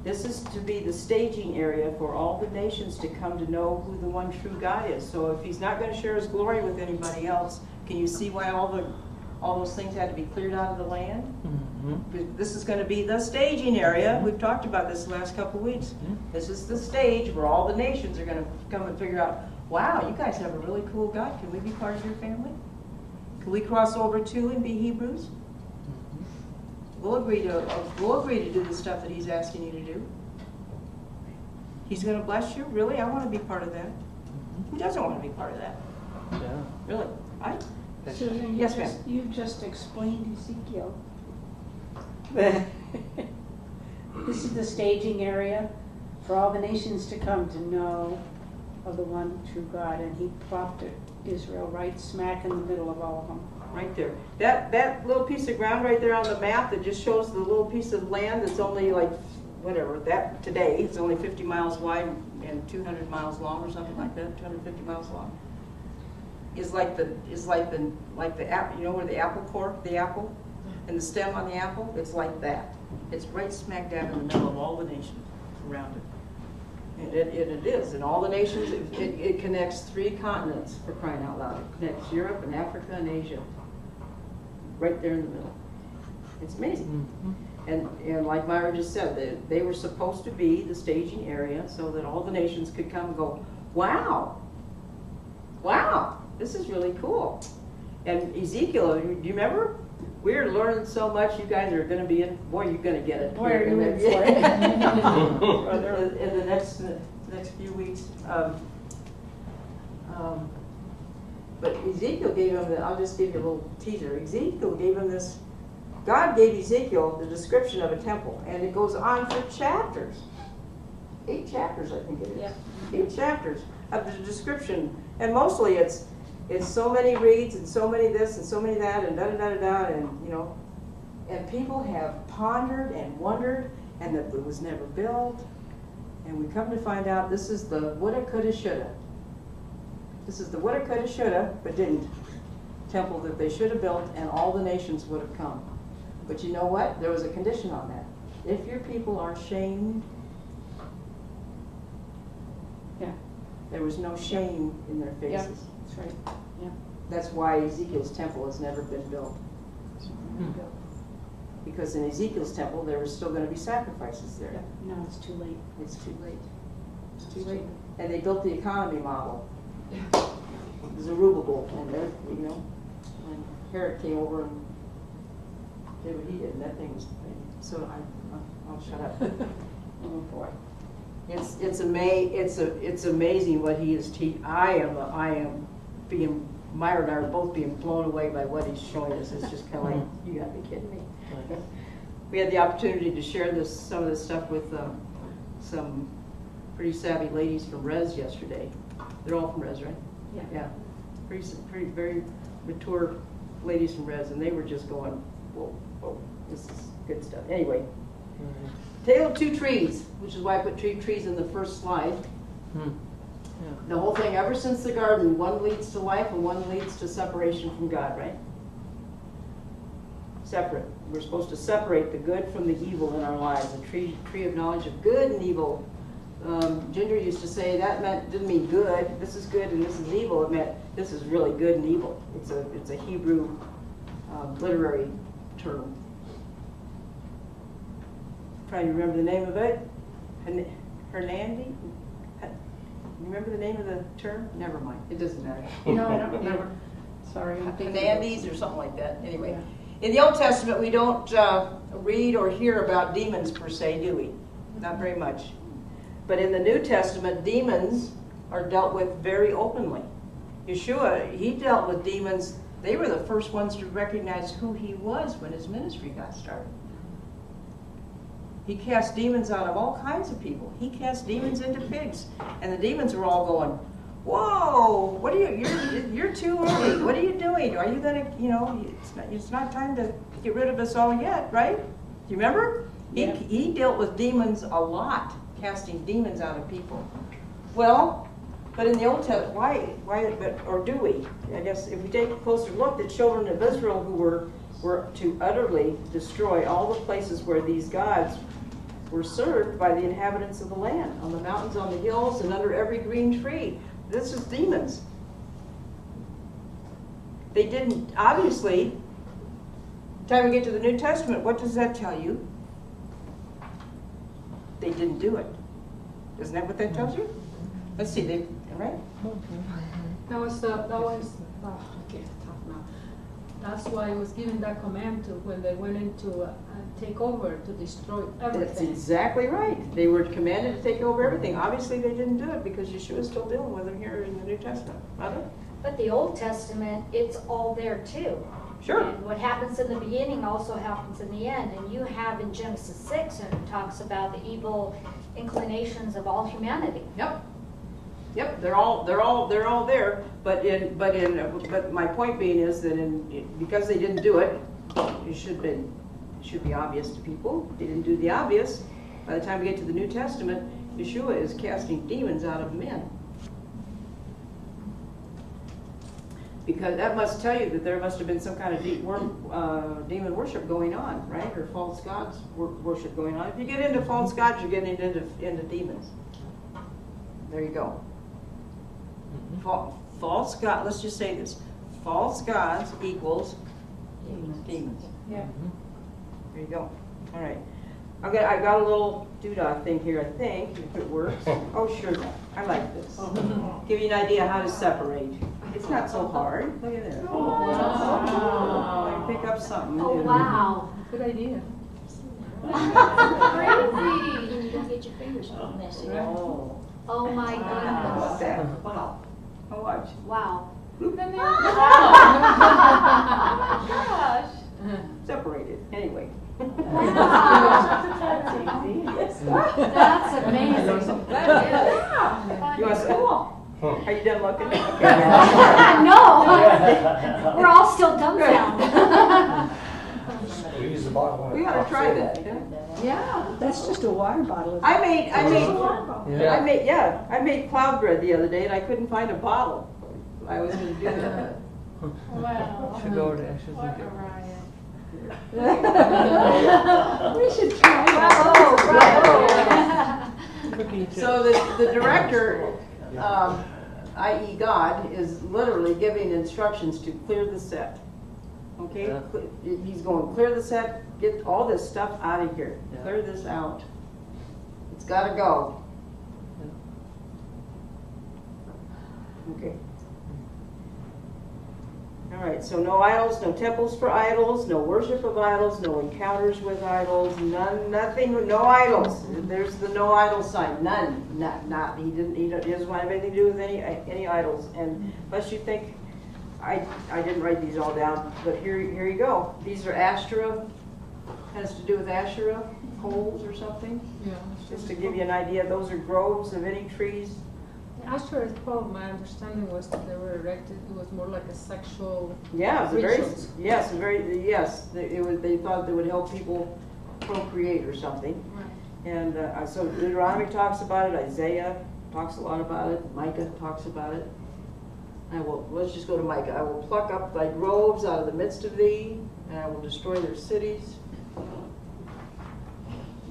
This is to be the staging area for all the nations to come to know who the one true God is. So if he's not going to share his glory with anybody else, can you see why all those things had to be cleared out of the land? Mm-hmm. This is going to be the staging area. We've talked about this the last couple of weeks. Mm-hmm. This is the stage where all the nations are going to come and figure out, wow, you guys have a really cool God. Can we be part of your family? Can we cross over too and be Hebrews? We'll agree to do the stuff that he's asking you to do. He's going to bless you? Really? I want to be part of that. Who doesn't want to be part of that? Yeah. Really? Susan, Yes, ma'am. you just explained Ezekiel. This is the staging area for all the nations to come to know of the one true God, and he plopped Israel right smack in the middle of all of them. Right there. That little piece of ground right there on the map that just shows the little piece of land that's only like, whatever, that today, it's only 50 miles wide and 200 miles long or something like that, 250 miles long. Is like the apple, you know where the apple core, the apple, and the stem on the apple, it's like that. It's right smack dab in the middle of all the nations around it. And it is, and all the nations, it connects 3 continents, for crying out loud. It connects Europe and Africa and Asia, right there in the middle. It's amazing. Mm-hmm. And like Myra just said, they were supposed to be the staging area so that all the nations could come and go, wow, this is really cool. And Ezekiel, do you remember? We're learning so much. You guys are going to be in. Boy, you're going to get it. Boy, are you in for it. in the next few weeks. But Ezekiel gave him. I'll just give you a little teaser. Ezekiel gave him this. God gave Ezekiel the description of a temple, and it goes on for chapters. 8 chapters, I think it is. Yeah. 8 chapters of the description, and mostly it's so many reeds and so many this and so many that and da da da da da, and you know, and people have pondered and wondered, and that it was never built, and we come to find out this is the woulda, coulda, shoulda. This is the woulda, coulda, shoulda, but didn't temple that they should have built, and all the nations would have come. But you know what? There was a condition on that. If your people are shamed, Yeah, there was no shame in their Yeah. faces. that's right. Yeah. That's why Ezekiel's temple has never been built. Because in Ezekiel's temple, there was still going to be sacrifices there. Yeah. No, it's too late. It's too late. It's too late. And they built the economy model. Zerubbabel, and there, you know, when Herod came over and did what he did, and that thing was. So I'll shut up. Oh boy. It's amazing what he is teaching. Myra and I are both being blown away by what he's showing us. It's just kind of like, you gotta be kidding me. We had the opportunity to share some of this stuff with some pretty savvy ladies from Res yesterday. They're all from Res, right? Yeah. Yeah. Pretty very mature ladies from Res, and they were just going, whoa, this is good stuff. Anyway. Tale of 2 trees, which is why I put trees in the first slide. Yeah. The whole thing, ever since the garden, one leads to life and one leads to separation from God, right? Separate. We're supposed to separate the good from the evil in our lives. The tree of knowledge of good and evil. Ginger used to say that didn't mean good. This is good and this is evil. It meant this is really good and evil. It's a Hebrew literary term. Trying to remember the name of it. Hernandi? You remember the name of the term? Never mind. It doesn't matter. No, I don't remember. Sorry. I'm thinking Hernandez or something like that. Anyway. In the Old Testament, we don't read or hear about demons per se, do we? Not very much. But in the New Testament, demons are dealt with very openly. Yeshua, he dealt with demons. They were the first ones to recognize who he was when his ministry got started. He cast demons out of all kinds of people. He cast demons into pigs. And the demons were all going, whoa, what are you're too early. What are you doing? Are you going to, it's not time to get rid of us all yet, right? Do you remember? Yeah. He dealt with demons a lot, casting demons out of people. Well, but in the Old Testament, or do we? I guess if we take a closer look, the children of Israel who were to utterly destroy all the places where these gods were served by the inhabitants of the land, on the mountains, on the hills, and under every green tree. This is demons. They didn't, obviously, time we get to the New Testament, what does that tell you? They didn't do it. Isn't that what that tells you? Let's see, they, right? That was okay, tough now. That's why I was given that command to when they went into take over to destroy That's everything. exactly right. They were commanded to take over everything. Obviously, they didn't do it because Yeshua's still dealing with them here in the New Testament. Mother? But the Old Testament, it's all there too. Sure. And what happens in the beginning also happens in the end. And you have in Genesis 6, and it talks about the evil inclinations of all humanity. Yep. Yep, they're all there. But my point being is that because they didn't do it, it should be obvious to people. They didn't do the obvious. By the time we get to the New Testament, Yeshua is casting demons out of men. Because that must tell you that there must have been some kind of demon worship going on, right? Or false gods worship going on. If you get into false gods, you're getting into demons. There you go. False God. Let's just say this: false gods equals demons. Yeah. There you go. All right. I got a little doodah thing here. I think if it works. Oh, sure. I like this. Give you an idea how to separate. It's not so hard. Look at this. Oh, wow. Pick up something. Oh, wow. Good idea. Crazy. You don't get your fingers all messy. Oh. Oh, my How about goodness. that? Wow. How much? Wow. Gosh. Separated. Anyway. That's amazing. You want to say? Are you done looking? Okay. No, we're all still dumbfounded. We use the bottle. We ought to try that. Yeah. That's just a water bottle. I made cloud bread the other day and I couldn't find a bottle. I was going to do that. Wow. Should go over to Ashes and What get a riot. We should try that. cookie chips. So the director, i.e. God, is literally giving instructions to clear the set. Okay? Yeah. He's going, clear the set, get all this stuff out of here. Yeah. Clear this out. It's got to go. Okay. All right, so no idols, no temples for idols, no worship of idols, no encounters with idols, nothing, no idols. There's the no idol sign, none, not. He doesn't want to have anything to do with any idols. And lest you think I didn't write these all down, but here you go. These are Asherah, has to do with Asherah poles or something. Yeah. Just to give you an idea, those are groves of any trees. Asherah's pole, my understanding was that they were erected, it was more like a sexual Yeah, it's rituals. They thought they would help people procreate or something. Right. And so Deuteronomy talks about it, Isaiah talks a lot about it, Micah talks about it. Let's just go to Micah. I will pluck up thy groves out of the midst of thee, and I will destroy their cities.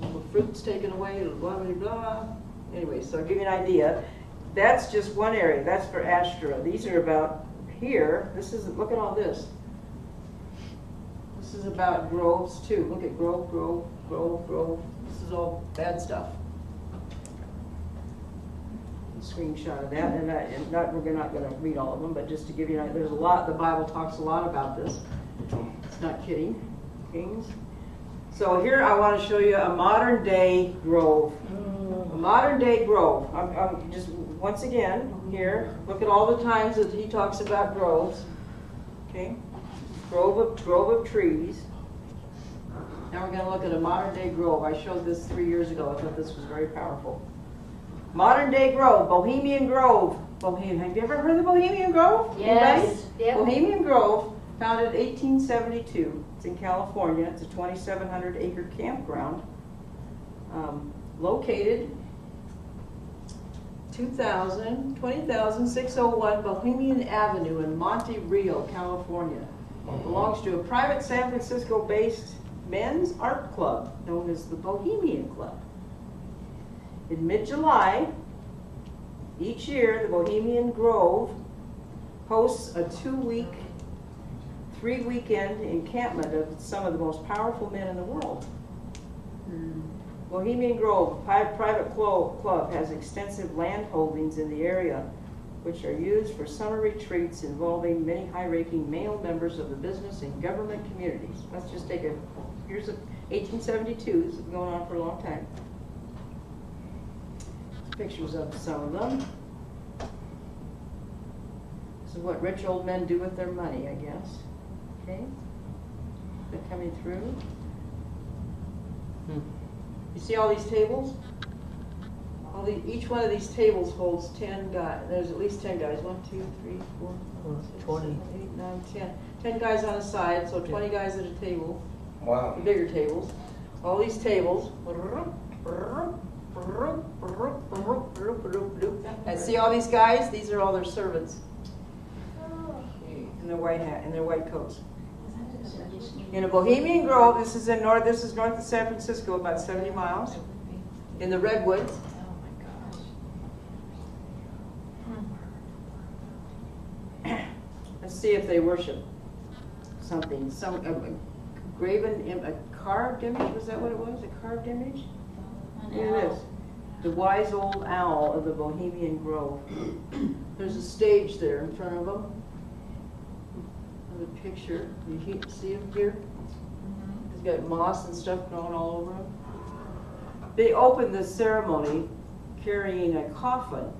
The fruit's taken away, blah, blah, blah. Anyway, so I'll give you an idea. That's just one area. That's for Asherah. These are about here. Look at all this. This is about groves too. Look at grove, grove, grove, grove. This is all bad stuff. A screenshot of that, we're not going to read all of them, but just to give you an idea, there's a lot. The Bible talks a lot about this. It's not kidding, Kings. So here I want to show you a modern day grove. A modern day grove. I'm just once again here. Look at all the times that he talks about groves. Okay, grove of trees. Now we're going to look at a modern day grove. I showed this 3 years ago. I thought this was very powerful. Modern day grove, Bohemian Grove. Have you ever heard of the Bohemian Grove? Yes. Yep. Bohemian Grove, founded 1872. It's in California. It's a 2,700 acre campground. Located 20,601 Bohemian Avenue in Monte Rio, California. Belongs to a private San Francisco-based men's art club known as the Bohemian Club. In mid-July, each year, the Bohemian Grove hosts a 2-week, 3-weekend encampment of some of the most powerful men in the world. Bohemian Grove, a private club, has extensive land holdings in the area, which are used for summer retreats involving many high-ranking male members of the business and government communities. Let's just take here's 1872, this has been going on for a long time. Pictures of some of them. This is what rich old men do with their money, I guess. Okay? They're coming through. You see all these tables? Each one of these tables holds 10 guys. There's at least 10 guys. 1, 2, 3, 4, 5, 6, 7, 8, 9, 10. 10 guys on a side, so 20 guys at a table. Wow. The bigger tables. All these tables. And see all these guys? These are all their servants. In their white hat, in their white coats. In a Bohemian Grove, this is north of San Francisco, about 70 miles. In the Redwoods. Let's see if they worship something. A carved image, was that what it was? A carved image? Look at this. The wise old owl of the Bohemian Grove. There's a stage there in front of them. The picture. You see him here? He's got moss and stuff growing all over him. They opened the ceremony carrying a coffin.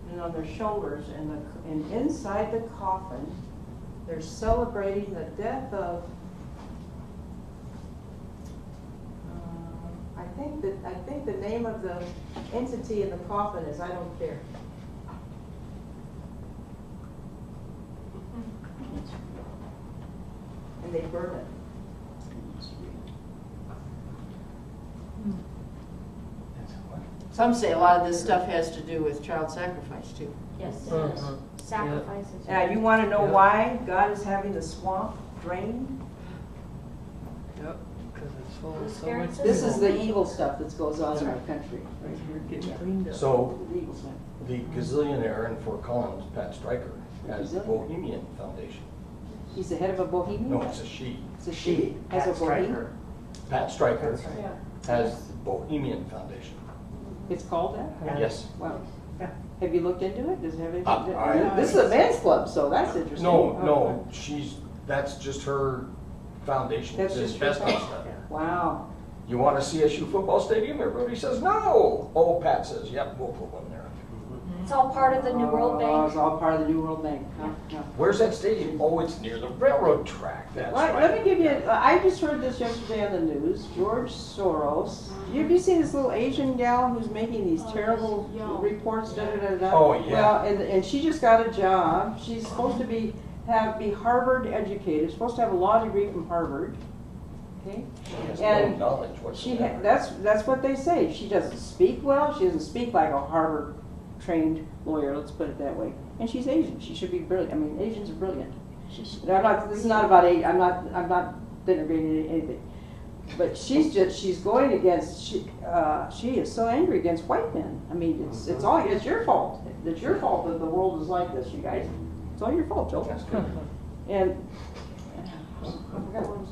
And on their shoulders, and inside the coffin, they're celebrating the death of. I think the name of the entity in the coffin is I don't care. And they burn it. Some say a lot of this stuff has to do with child sacrifice too. Yes, it Uh-huh. is. Sacrifices. Now, you want to know why God is having the swamp drained? Yep, because it's full of so Parents much. This is evil. the evil stuff that goes on in our country. Right here. Getting cleaned up. So The evil stuff. the gazillionaire in Fort Collins, Pat Stryker, has the Gazillion? Bohemian Foundation. He's the head of a Bohemian? No, it's a she. It's a she. Has a Bohemian? Pat Stryker Yeah. has the Bohemian Foundation. It's called that? Yes. Wow. Have you looked into it? Does it have anything? I- This is a men's club, so that's interesting. No, that's just her foundation. That's It's just best her on foundation. stuff. Wow. You want a CSU football stadium? Everybody says no. Oh, Pat says, yep, we'll put one there. It's all part of the New World Oh, Bank. it's all part of the New World Bank. Huh? Yeah. Where's that stadium? Oh, it's near the railroad track. That's Let right. me give you, I just heard this yesterday on the news. George Soros. Have you seen this little Asian gal who's making these terrible reports? Da, da, da, da? Oh, yeah. Well, and she just got a job. She's supposed to be Harvard educated. Supposed to have a law degree from Harvard. Okay. She has And no knowledge whatsoever. that's what they say. She doesn't speak well. She doesn't speak like a Harvard trained lawyer. Let's put it that way. And she's Asian. She should be brilliant. I mean, Asians are brilliant. And I'm not. This is not about I'm not denigrating anything. But she's going against. She is so angry against white men. I mean, it's your fault. It's your fault that the world is like this, you guys. It's all your fault, Joe. And I forgot what it was.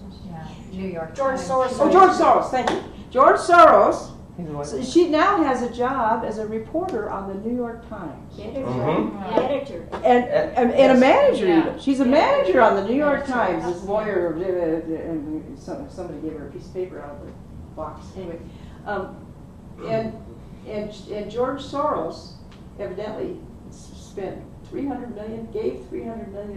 New York George Times. Soros. Oh, George Soros. Thank you, George Soros. He's white. So she now has a job as a reporter on the New York Times. Mhm. Editor. And a manager Yeah. even. She's a manager on the New York Times. This lawyer, and somebody gave her a piece of paper out of the box. Anyway, and George Soros evidently spent gave $300 million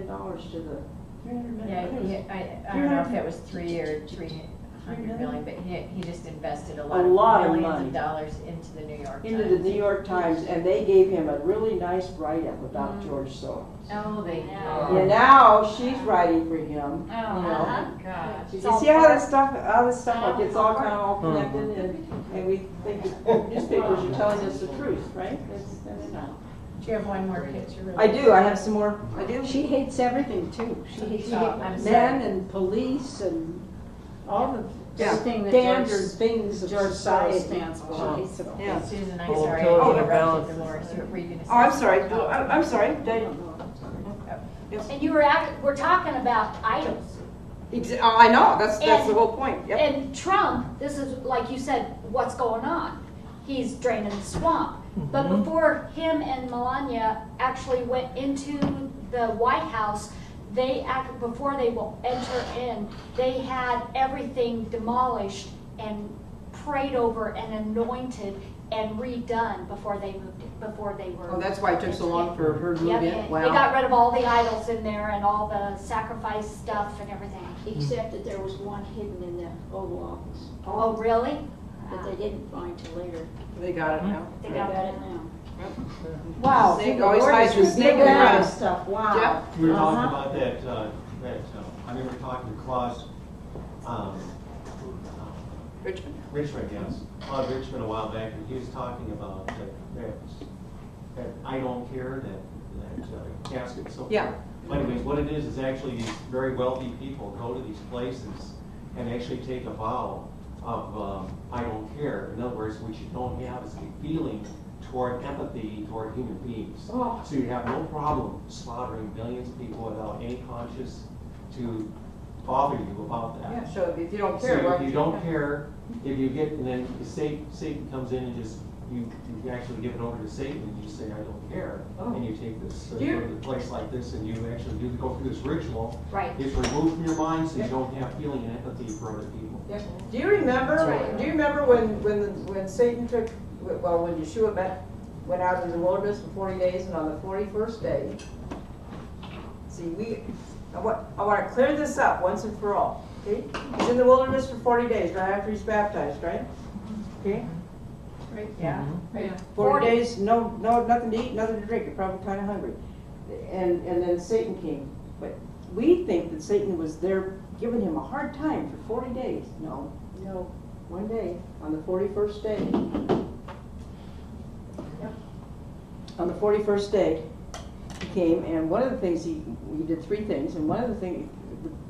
to the $300 million. Yeah, I don't know if it was 3 or 300 million, but he just invested a lot of money. millions of dollars into the New York Times. Into the New York Times, and they gave him a really nice write-up about George Soros. Oh, they Yeah. And now she's writing for him. Oh, you know. my gosh. You see how this stuff, like it's all kind of all connected, and we think that newspapers are telling us the truth, right? That's not. Do you have one more picture? I do, I have some more, I do. She hates everything too. She hates I'm men sorry. and police and all the Yeah. Everything that standard George- things of George society. Soros stands for. She hates it all. Yeah. Susan, I'm Oh, sorry, totally I interrupted balances. Dolores. Were you gonna say? Oh, I'm sorry, something? I'm sorry. And we're talking about idols. I know, that's the And- whole point, yep. And Trump, this is, like you said, what's going on? He's draining the swamp. But before him and Melania actually went into the White House, before they will enter in, they had everything demolished and prayed over and anointed and redone before they were. Oh, that's why it took so long for her to move Yep, in, and wow. they got rid of all the idols in there and all the sacrifice stuff and everything. Except that there was one hidden in the Oval Office Oh, really? that they didn't find till later. They got it now. They They got got it now. Wow. Snake the always Lord hides is the snake in the giving out grass. stuff, wow. Jeff? We were talking Uh-huh. about I mean, we were talking to Claus, Richmond? Richmond, yes, Claude Richmond a while back, and he was talking about that I don't care, that casket and so forth. Yeah. But anyways, what it is actually these very wealthy people go to these places and actually take a vow of I don't care. In other words, what you don't have is a feeling toward empathy toward human beings. Oh. So you have no problem slaughtering millions of people without any conscience to bother you about that. Yeah, so if you don't care, So why if you would don't care, if you get, and then Satan comes in and just, you actually give it over to Satan and you say, I don't care. Oh. And you take this, Do you- go to a place like this and you actually do go through this ritual. Right. It's removed from your mind so you don't have feeling and empathy for other people. Yeah. Do you remember? That's right. Do you remember when Satan took, well, when Yeshua went out into the wilderness for 40 days, and on the 41st day, see, I want to clear this up once and for all. Okay, he's in the wilderness for 40 days right after he's baptized, right? Okay. Right. Yeah. Yeah. 40 days, no, nothing to eat, nothing to drink. You're probably kind of hungry. And then Satan came. But we think that Satan was there giving him a hard time for 40 days. No. One day, on the 41st day. Yep. On the 41st day, he came, and one of the things he did three things, and one of the things,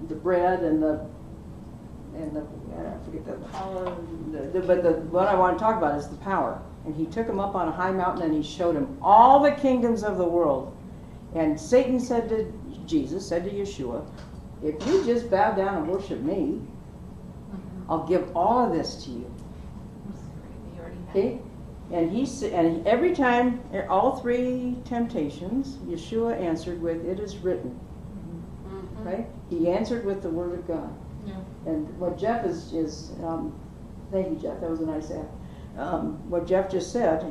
the bread and the I forget but the what I want to talk about is the power. And he took him up on a high mountain and he showed him all the kingdoms of the world. And Satan said to Jesus, said to Yeshua, if you just bow down and worship me, I'll give all of this to you. Okay? And every time, all three temptations, Yeshua answered with, it is written. Right? He answered with the word of God. Yeah. And what Jeff is thank you, Jeff, that was a nice act. What Jeff just said,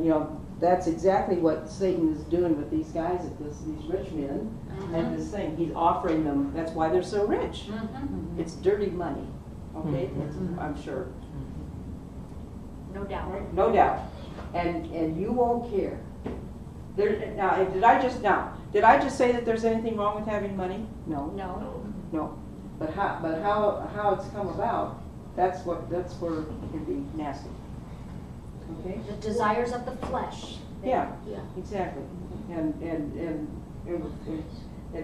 that's exactly what Satan is doing with these guys, these rich men, and this thing. He's offering them, that's why they're so rich. It's dirty money, okay? I'm sure. No doubt. Right? No doubt. And you won't care. Did I just say that there's anything wrong with having money? No. No. But how it's come about, that's where it can be nasty. Okay? The desires of the flesh. Yeah. Yeah. Exactly. And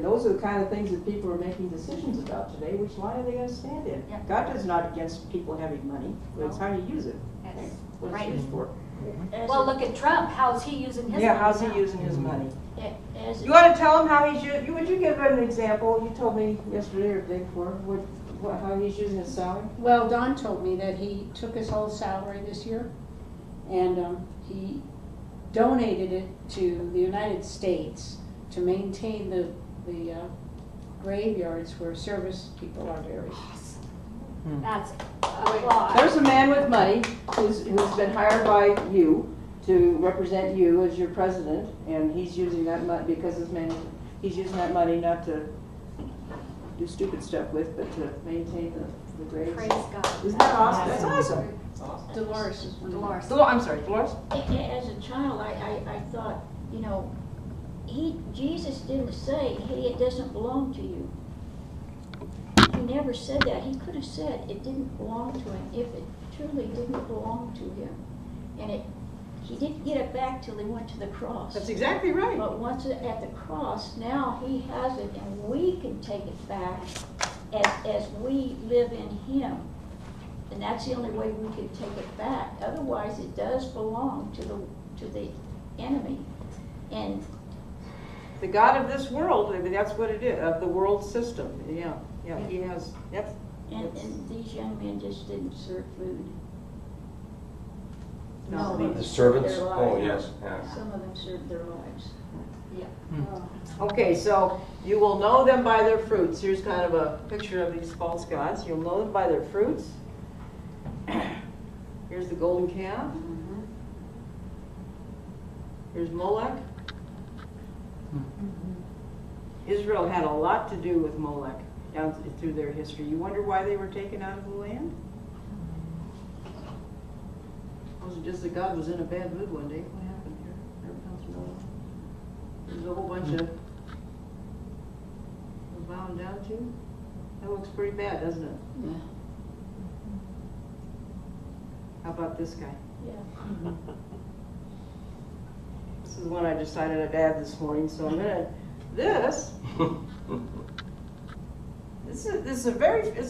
those are the kind of things that people are making decisions about today. Which line are they going to stand in? Yeah. God is not against people having money, but it's how you use it. Yes. What Right. it's used for. Well, look at Trump. How's he using his money? Yeah, how's he now? using his money? As You want to tell him how he's using? Would you give an example? You told me yesterday or the day before how he's using his salary. Well, Don told me that he took his whole salary this year and he donated it to the United States to maintain the graveyards where service people are buried. That's applause. There's a man with money who's been hired by you to represent you as your president, and he's using that money because he's using that money not to do stupid stuff with, but to maintain the graves. Praise God. Isn't that awesome? That's awesome. Dolores is one. Dolores. I'm sorry, Dolores. As a child, I thought, Jesus didn't say, hey, it doesn't belong to you. He never said that. He could have said it didn't belong to him if it truly didn't belong to him. And He didn't get it back till he went to the cross. That's exactly right. But once it at the cross, now he has it, and we can take it back as we live in him. And that's the only way we can take it back. Otherwise, it does belong to the enemy. And The God of this world, I mean, that's what it is, of the world system. Yeah, he has, yep. and these young men just didn't serve food. No, Some of The them servants? served their Oh, lives. yes, yeah. Some of them served their lives. Okay, so you will know them by their fruits. Here's kind of a picture of these false gods. You'll know them by their fruits. Here's the golden calf. Here's Molech. Israel had a lot to do with Molech down through their history. You wonder why they were taken out of the land? Was it just that God was in a bad mood one day? What happened here? Ever come to know? There's a whole bunch of bowing down to. That looks pretty bad, doesn't it? Yeah. How about this guy? Yeah. This is one I decided I'd add this morning, so I'm gonna, this is it's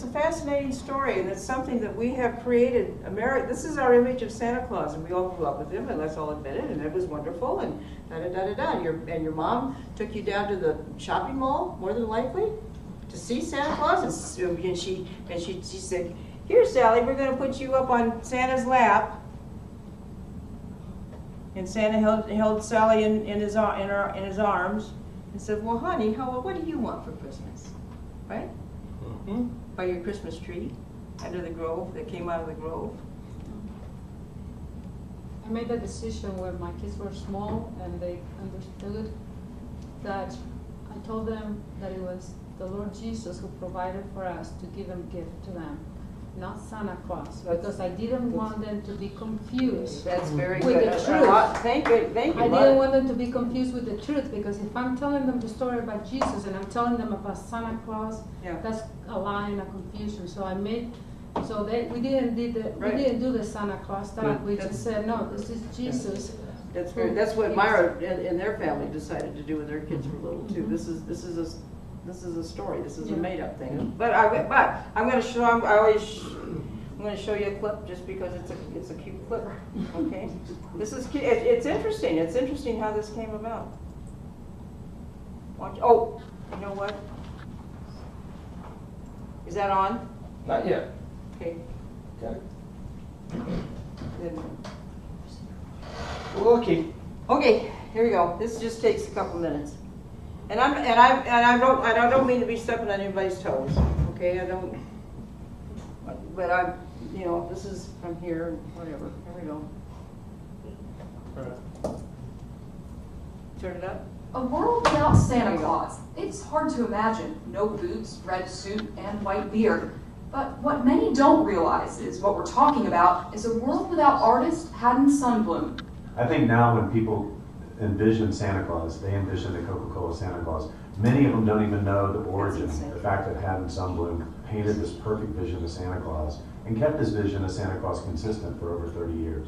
a fascinating story, and it's something that we have created. This is our image of Santa Claus, and we all grew up with him, and let's all admit it, and it was wonderful, and da-da-da-da-da. And your mom took you down to the shopping mall, more than likely, to see Santa Claus, and she said, "Here, Sally, we're gonna put you up on Santa's lap." And Santa held Sally in his arms and said, "Well, honey, what do you want for Christmas?" Right? Mhm. By your Christmas tree under the grove that came out of the grove. I made the decision when my kids were small and they understood that I told them that it was the Lord Jesus who provided for us to give a gift to them, not Santa Claus, because I didn't want them to be confused. That's very With good. the truth. Thank you. I didn't want them to be confused with the truth, because if I'm telling them the story about Jesus and I'm telling them about Santa Claus, Yeah. that's a lie and a confusion. So we didn't do the Santa Claus stuff. We just said, no, this is Jesus. That's very. That's what Myra and their family decided to do when their kids were little too. This is a story. This is a made up thing. But I'm going to show. I'm going to show you a clip just because it's a cute clip. Okay. This is cute. It's interesting. It's interesting how this came about. Watch. Oh, you know what? Is that on? Not yet. Okay. Okay. Then- Okay. Okay, here we go. This just takes a couple minutes. And I don't mean to be stepping on anybody's toes. Okay, I don't. But this is from here and whatever. Here we go. Turn it up. A world without Santa Claus. It's hard to imagine. No boots, red suit, and white beard. But what many don't realize is what we're talking about is a world without artist Haddon Sundblom. I think now when people envision Santa Claus, they envision the Coca-Cola Santa Claus. Many of them don't even know the origin, the fact that Haddon Sundblom painted this perfect vision of Santa Claus and kept his vision of Santa Claus consistent for over 30 years.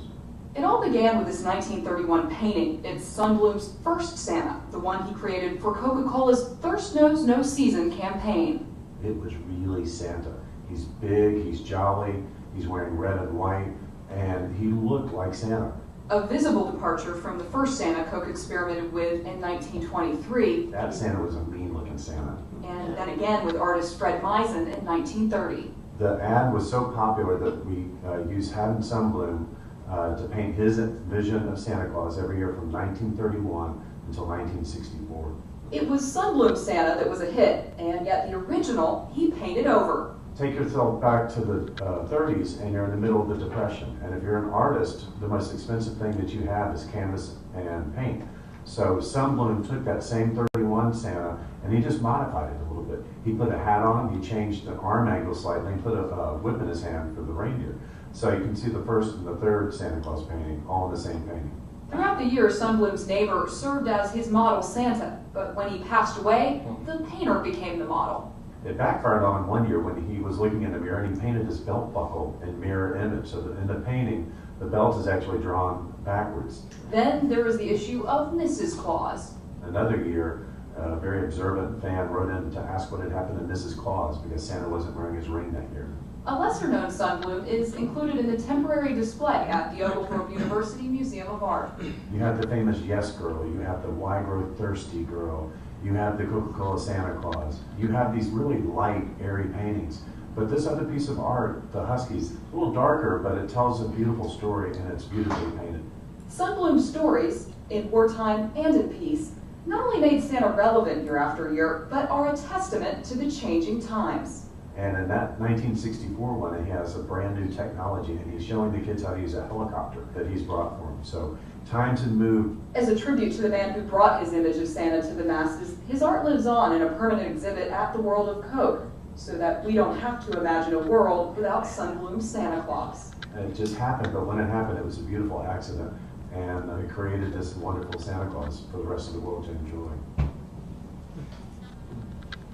It all began with this 1931 painting. It's Sundblom's first Santa, the one he created for Coca-Cola's Thirst Knows No Season campaign. It was really Santa. He's big, he's jolly, he's wearing red and white, and he looked like Santa. A visible departure from the first Santa Coke experimented with in 1923. That Santa was a mean-looking Santa. And then again with artist Fred Meisen in 1930. The ad was so popular that we used Haddon Sundblom to paint his vision of Santa Claus every year from 1931 until 1964. It was Sundblom's Santa that was a hit, and yet the original he painted over. Take yourself back to the 30s and you're in the middle of the Depression. And if you're an artist, the most expensive thing that you have is canvas and paint. So Sundblom took that same 31 Santa and he just modified it a little bit. He put a hat on him, he changed the arm angle slightly, and put a whip in his hand for the reindeer. So you can see the first and the third Santa Claus painting all in the same painting. Throughout the year, Sundblom's neighbor served as his model Santa, but when he passed away, the painter became the model. it backfired on him one year when he was looking in the mirror and he painted his belt buckle in mirror image. So that in the painting, the belt is actually drawn backwards. Then there was the issue of Mrs. Claus. Another year, a very observant fan wrote in to ask what had happened to Mrs. Claus because Santa wasn't wearing his ring that year. A lesser-known sunbloom is included in the temporary display at the Oak Grove University Museum of Art. You have the famous Yes Girl, you have the Why Grow Thirsty Girl, you have the Coca-Cola Santa Claus. You have these really light, airy paintings. But this other piece of art, the Huskies, a little darker, but it tells a beautiful story and it's beautifully painted. Sunbloom's stories, in wartime and in peace, not only made Santa relevant year after year, but are a testament to the changing times. And in that 1964 one, he has a brand new technology and he's showing the kids how to use a helicopter that he's brought for them. So times have moved. As a tribute to the man who brought his image of Santa to the masses, his art lives on in a permanent exhibit at the World of Coke, so that we don't have to imagine a world without Sunbloom Santa Claus. And it just happened, but when it happened, it was a beautiful accident. And it created this wonderful Santa Claus for the rest of the world to enjoy.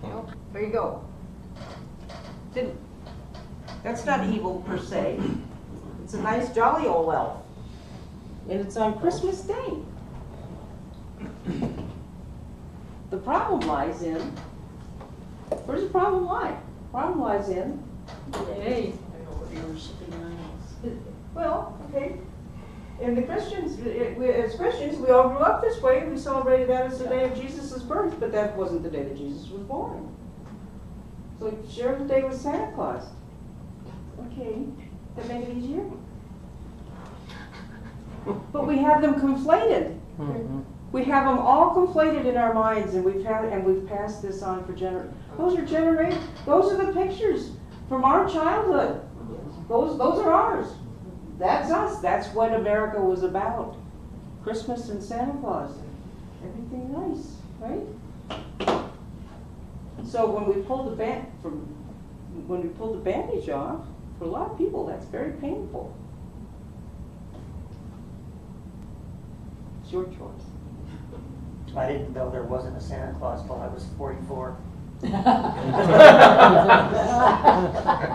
Well, there you go. That's not evil per se. It's a nice, jolly old elf. And it's on Christmas Day. The problem lies in, where's the problem lie? Problem lies in, Hey, well, okay. And the Christians, as Christians, we all grew up this way. We celebrated that as the day of Jesus' birth, but that wasn't the day that Jesus was born. So share the day with Santa Claus. Okay, that make it easier? But we have them conflated. Mm-hmm. We have them all conflated in our minds, and we've passed this on for generations. Those are the pictures from our childhood. Those are ours. That's us. That's what America was about. Christmas and Santa Claus. Everything nice, right? So when we pulled the bandage off, for a lot of people, that's very painful. It's your choice. I didn't know there wasn't a Santa Claus till I was 44.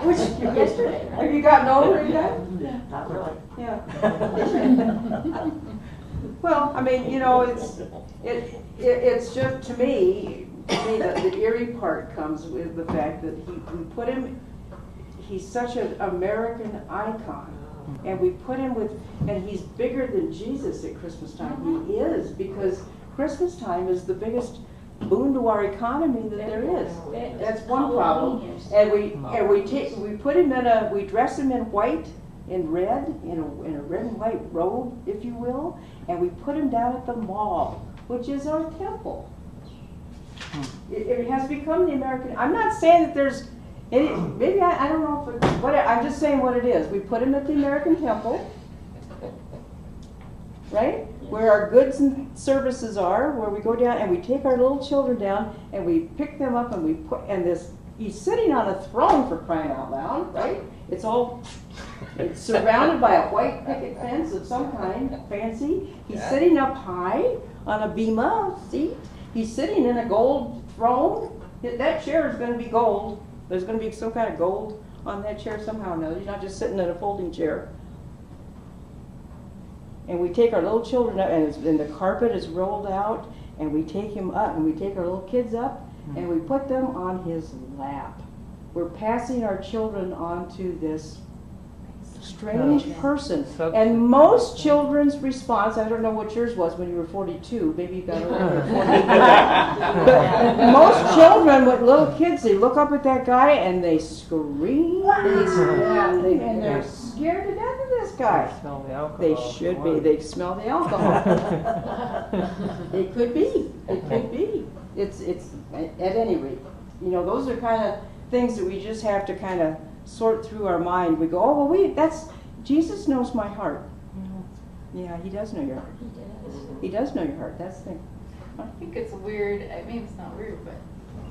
Which yesterday? Have you gotten over it yet? Not really. Yeah. Well, I mean, you know, it's just to me the eerie part comes with the fact that we put him. He's such an American icon, and we put him with, and he's bigger than Jesus at Christmas time. He is, because Christmas time is the biggest boon to our economy that there is. That's one problem. And we put him in we dress him in white, in red, in a red and white robe, if you will, and we put him down at the mall, which is our temple. It has become the American. I'm not saying that there's any, maybe I don't know if it, I'm just saying what it is. We put him at the American temple, right? Where our goods and services are, where we go down and we take our little children down and we pick them up and we put, and he's sitting on a throne, for crying out loud, right? It's surrounded by a white picket fence of some kind, fancy. He's sitting up high on a bema seat. He's sitting in a gold throne. That chair is going to be gold. There's going to be some kind of gold on that chair somehow or another. He's not just sitting in a folding chair. And we take our little children up, and the carpet is rolled out, and we take him up, and we take our little kids up, and we put them on his lap. We're passing our children on to this strange person. And most children's response, I don't know what yours was when you were 42, maybe you got over 40. But most children, with little kids, they look up at that guy and they scream, and they're scared to death of this guy. They smell the alcohol. They should be. They smell the alcohol. It could be. It could be. It's at any rate. You know, those are kind of things that we just have to kind of sort through our mind. We go, oh, well, Jesus knows my heart. Yeah, he does know your heart. He does know your heart. That's the thing. I think it's weird, I mean, it's not weird, but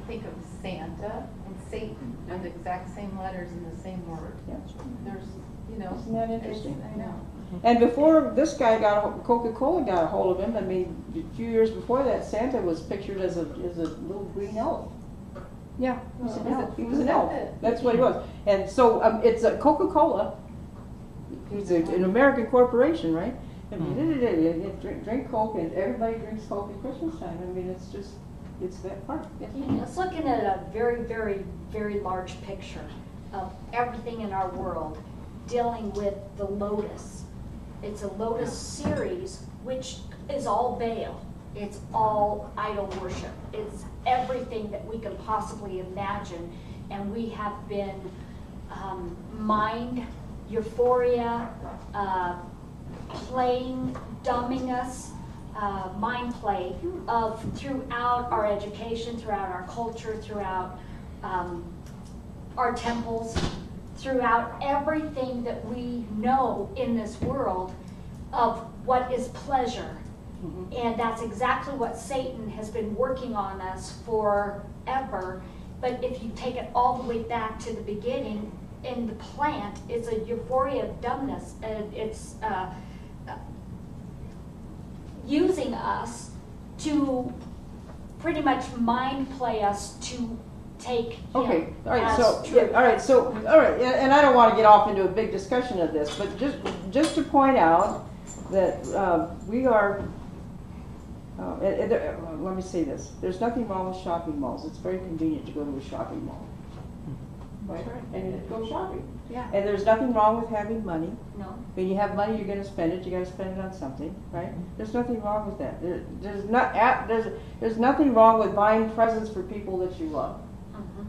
think of Santa and Satan are the exact same letters in the same word. Yeah. There's, you know. Isn't that interesting? I know. And before this guy Coca-Cola got a hold of him, I mean, a few years before that, Santa was pictured as a little green elf. Yeah, he was an elf. He was an elf. That's what he was. And so it's a Coca-Cola. It's an American corporation, right? And drink Coke, and everybody drinks Coke at Christmas time. I mean, it's just, it's that part. Yeah. Let's look at a very, very, very large picture of everything in our world dealing with the lotus. It's a lotus series, which is all Baal. It's all idol worship. It's everything that we can possibly imagine. And we have been mind, euphoria, playing, dumbing us, mind play of throughout our education, throughout our culture, throughout our temples, throughout everything that we know in this world of what is pleasure. And that's exactly what Satan has been working on us forever. But if you take it all the way back to the beginning, in the plant, it's a euphoria of dumbness. And it's using us to pretty much mind play us to take him All right. as true. And I don't want to get off into a big discussion of this, but just to point out that we are. Let me say this: there's nothing wrong with shopping malls. It's very convenient to go to a shopping mall, right? And go shopping. Yeah. And there's nothing wrong with having money. No. When you have money, you're going to spend it. You got to spend it on something, right? There's nothing wrong with that. There's nothing wrong with buying presents for people that you love.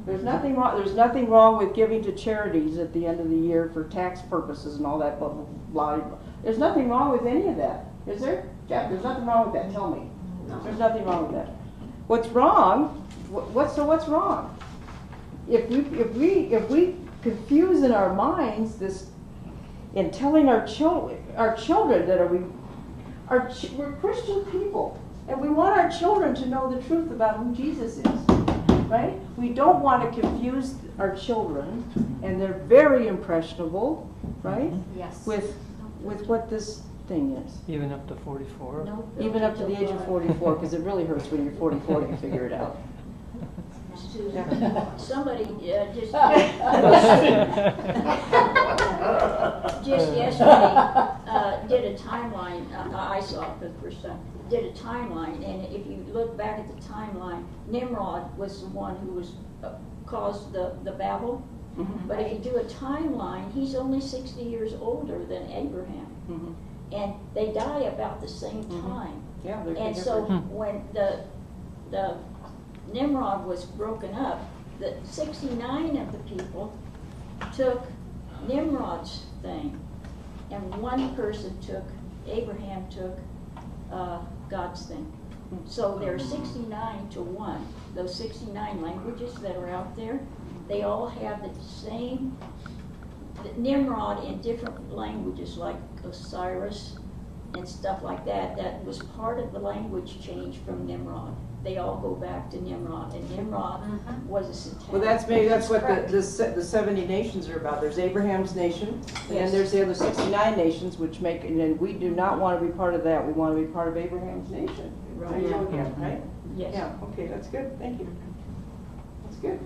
There's nothing wrong. There's nothing wrong with giving to charities at the end of the year for tax purposes and all that blah blah blah. Blah. There's nothing wrong with any of that, is there, Jack? There's nothing wrong with that. Tell me. No. There's nothing wrong with that. What's wrong? What's wrong? If we confuse in our minds this, in telling our children that we're Christian people, and we want our children to know the truth about who Jesus is, right? We don't want to confuse our children, and they're very impressionable, right? Yes. With what this thing is. Even up to 44? No, Even up to the age of 44, because it really hurts when you're 44 to figure it out. Somebody just yesterday did a timeline. I saw it for the first time. Did a timeline, and if you look back at the timeline, Nimrod was the one who was caused the Babel. Mm-hmm. But if you do a timeline, he's only 60 years older than Abraham. Mm-hmm. And they die about the same time. Yeah, they're And so when the Nimrod was broken up, the 69 of the people took Nimrod's thing, and one person Abraham took God's thing. So there are 69 to 1. Those 69 languages that are out there, they all have the same Nimrod in different languages, like Osiris and stuff like that. That was part of the language change from Nimrod. They all go back to Nimrod, and Nimrod was a satanic. Well, that's what the 70 nations are about. There's Abraham's nation, and there's the other 69 nations, which make, and we do not want to be part of that. We want to be part of Abraham's nation. Right. There you go again, right? Yes. Yeah. Okay, that's good. Thank you. That's good.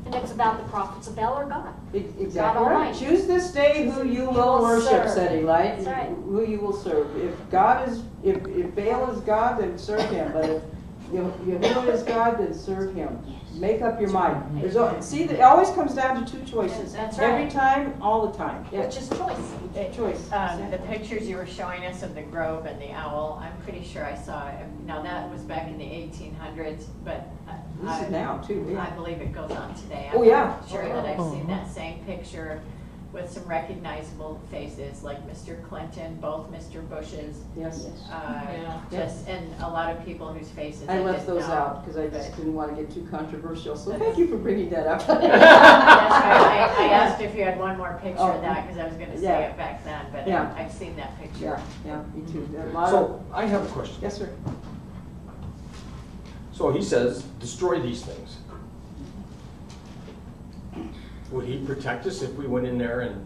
And it's about the prophets of Baal or God. Exactly God right. Almighty. Choose this day who you will worship, serve. said he, right? That's right. Who you will serve. If Baal is God, then serve him. But if Yahuwah is God, then serve him. Make up your mind. It always comes down to two choices. That's right. Every time, all the time. Yeah. Which is choice. Choice. The pictures you were showing us of the grove and the owl, I'm pretty sure I saw it. Now that was back in the 1800s, but This is now too. Yeah. I believe it goes on today. Oh, yeah. I'm sure that I've seen that same picture with some recognizable faces, like Mr. Clinton, both Mr. Bushes. Yes. And a lot of people whose faces I left didn't those know. out because I just didn't want to get too controversial. So thank you for bringing that up. That's right. I asked if you had one more picture of that because I was going to say Yeah. it back then, but Yeah. I've seen that picture. Yeah, me too. So I have a question. Yes, sir. So he says, destroy these things. Would he protect us if we went in there and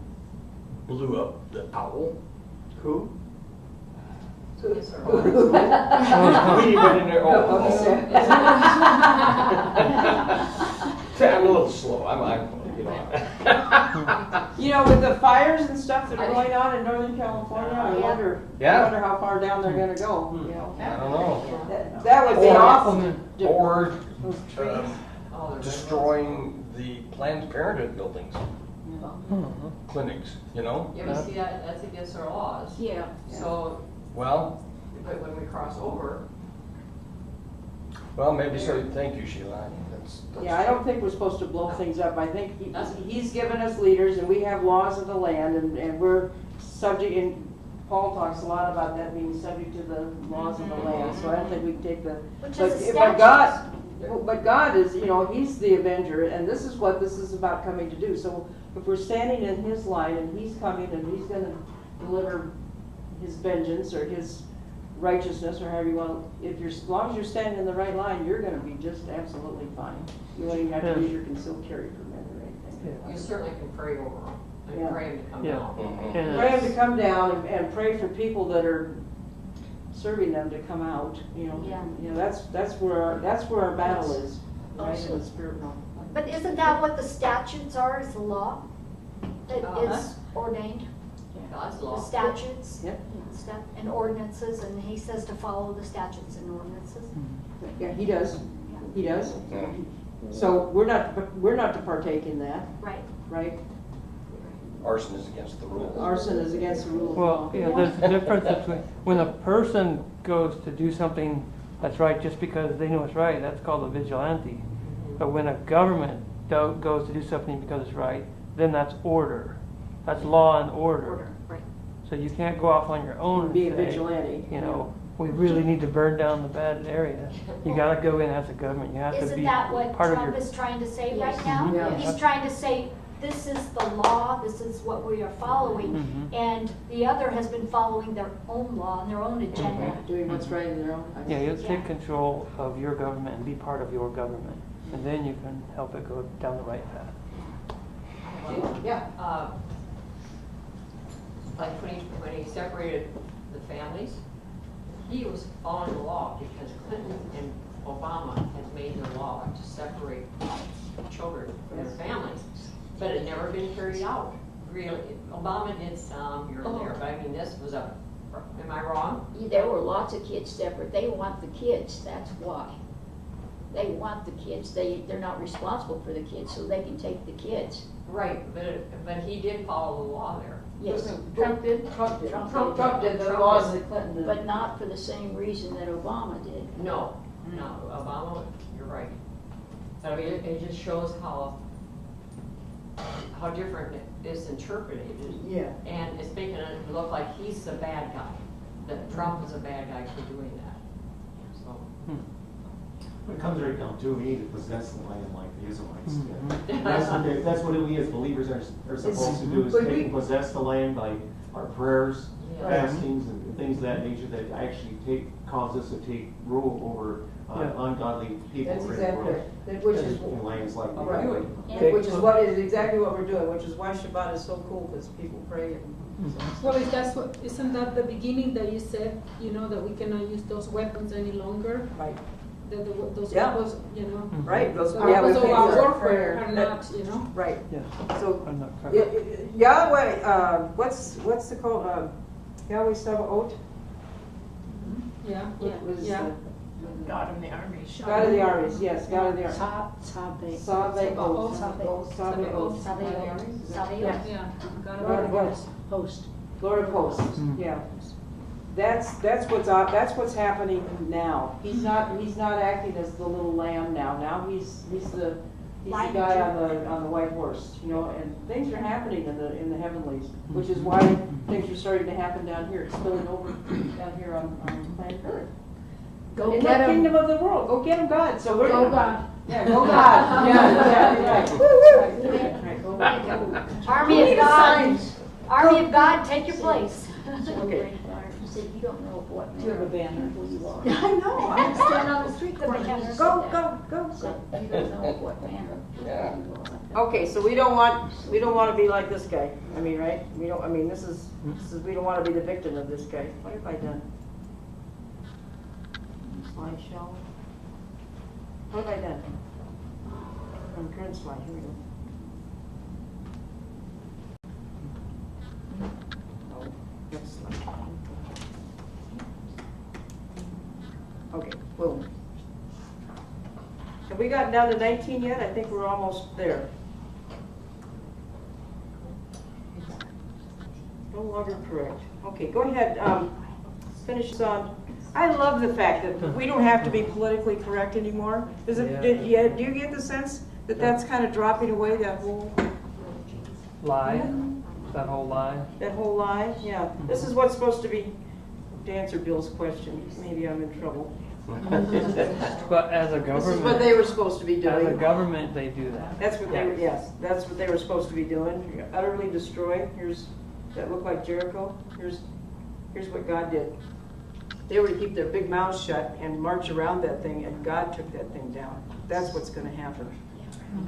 blew up the owl? Who? We went in there. I'm a little slow. I'm you know. You know, with the fires and stuff that are going on in Northern California, I wonder how far down they're gonna go, you know? I don't know. That would be awesome. Or Those trees. destroying the Planned Parenthood buildings, clinics, you know? Yeah, but see, that's against our laws. Yeah. So, Well, but when we cross over, maybe so. Thank you, Sheila. That's Yeah, I don't think we're supposed to blow things up. I think he's given us leaders and we have laws of the land and we're subject, and Paul talks a lot about that being subject to the laws of the land, so I don't think we can take the. Which But, is a but statute. but God is, you know, he's the avenger and this is what this is about coming to do. So if we're standing in his line and he's coming and he's gonna deliver his vengeance or his righteousness or however you want, as long as you're standing in the right line, you're gonna be just absolutely fine. You won't even have to use your concealed carry permit or anything. you certainly can pray over them and Yeah. pray them to come Yeah. down. Pray them to come down and pray for people that are serving them to come out, you know. Yeah. You know, that's where our battle is, right, in the spirit realm. But isn't that what the statutes are, is the law that Uh-huh. is ordained? God's The law. statutes Yep. and stuff, and ordinances, and he says to follow the statutes and ordinances. Yeah, he does, he does. So we're not to partake in that, Right. right? arson is against the rules. Arson is against the rule of law. Well, yeah, there's a difference between, when a person goes to do something that's right just because they know it's right, that's called a vigilante. But when a government goes to do something because it's right, then that's order. That's law and order. Right. So you can't go off on your own Be a and say, vigilante. you know, we really need to burn down the bad area. You gotta go in as a government, you have to Isn't be that what part of Trump your. is trying to say Yes. right now? Yeah. He's trying to say, this is the law, this is what we are following, and the other has been following their own law and their own agenda. Doing what's right in their own eyes. Yeah, you take control of your government and be part of your government, and then you can help it go down the right path. Yeah. Like when he separated the families, he was following the law because Clinton and Obama had made the law to separate children from their families, but it never been carried out. Really, Obama did some here and there, but I mean, this was am I wrong? There were lots of kids separate. They want the kids, that's why. They want the kids. They're not responsible for the kids, so they can take the kids. Right, but he did follow the law there. Yes. Trump did. Trump did the Trump laws did. that Clinton did. But not for the same reason that Obama did. No, Obama, you're right. But I mean, it just shows how different it is interpreted. Yeah. And it's making it look like he's the bad guy, that Trump is a bad guy for doing that. So. When it comes right down to, we need to possess the land like the Israelites did. That's what we as believers are supposed to do, is take and possess the land by our prayers, fastings, and things of that nature that actually cause us to take rule over ungodly people. That's exactly right. Which is in lands like right. Deut. Which is what is exactly what we're doing, which is why Shabbat is so cool, because people pray and. Well, isn't that the beginning that you said, you know, that we cannot use those weapons any longer? Right. Those Yeah. weapons, you know. Right. Those The yeah, we weapons of pray our for warfare are prayer. not, you know. Right. Yeah. So I'm not correct. Yahweh, what's the code? Yahweh Sabaoth. Yeah. Was Yeah. God of the armies. God of the armies. Yes, God of the armies. Sabe. Sabaoth. Sabaoth. Sabaoth. Sabaoth. Yeah. Yeah. God of Lord of our hosts. Host. Lord of hosts. Yeah. That's what's happening now. He's not acting as the little lamb now. Now he's the guy on the white horse, you know, and things are happening in the heavenlies, which is why things are starting to happen down here. It's spilling over down here on planet Earth. Go In get the 'em. kingdom of the world. Go get him, God. So we're Go God. Yeah, go God. Yeah. Right. Go God. Army of God, Army of God, take your place. Okay. He said, you don't know what Do you have a manner banner? of people you are. I know, I'm standing on the street corner. Go. He said, you don't know what manner of people you are. Okay, so we don't want to be like this guy. I mean, right? We don't. I mean, this is we don't want to be the victim of this guy. What have I done? Slideshow. What have I done? current slide, here we go. Oh, next slide. Okay, boom. Have we gotten down to 19 yet? I think we're almost there. No longer correct. Okay, go ahead, finish this on. I love the fact that we don't have to be politically correct anymore. Is it, Yeah. do you get the sense that that's kind of dropping away, that whole Lie, that whole lie. Yeah. This is what's supposed to be, to answer Bill's question, maybe I'm in trouble. But as a This is what government, they were supposed to be as a doing. government, they do that. That's what they were, yes, that's what they were supposed to be doing. Utterly destroy. Here's, that looked like Jericho. Here's what God did. They were to keep their big mouths shut and march around that thing, and God took that thing down. That's what's going to happen.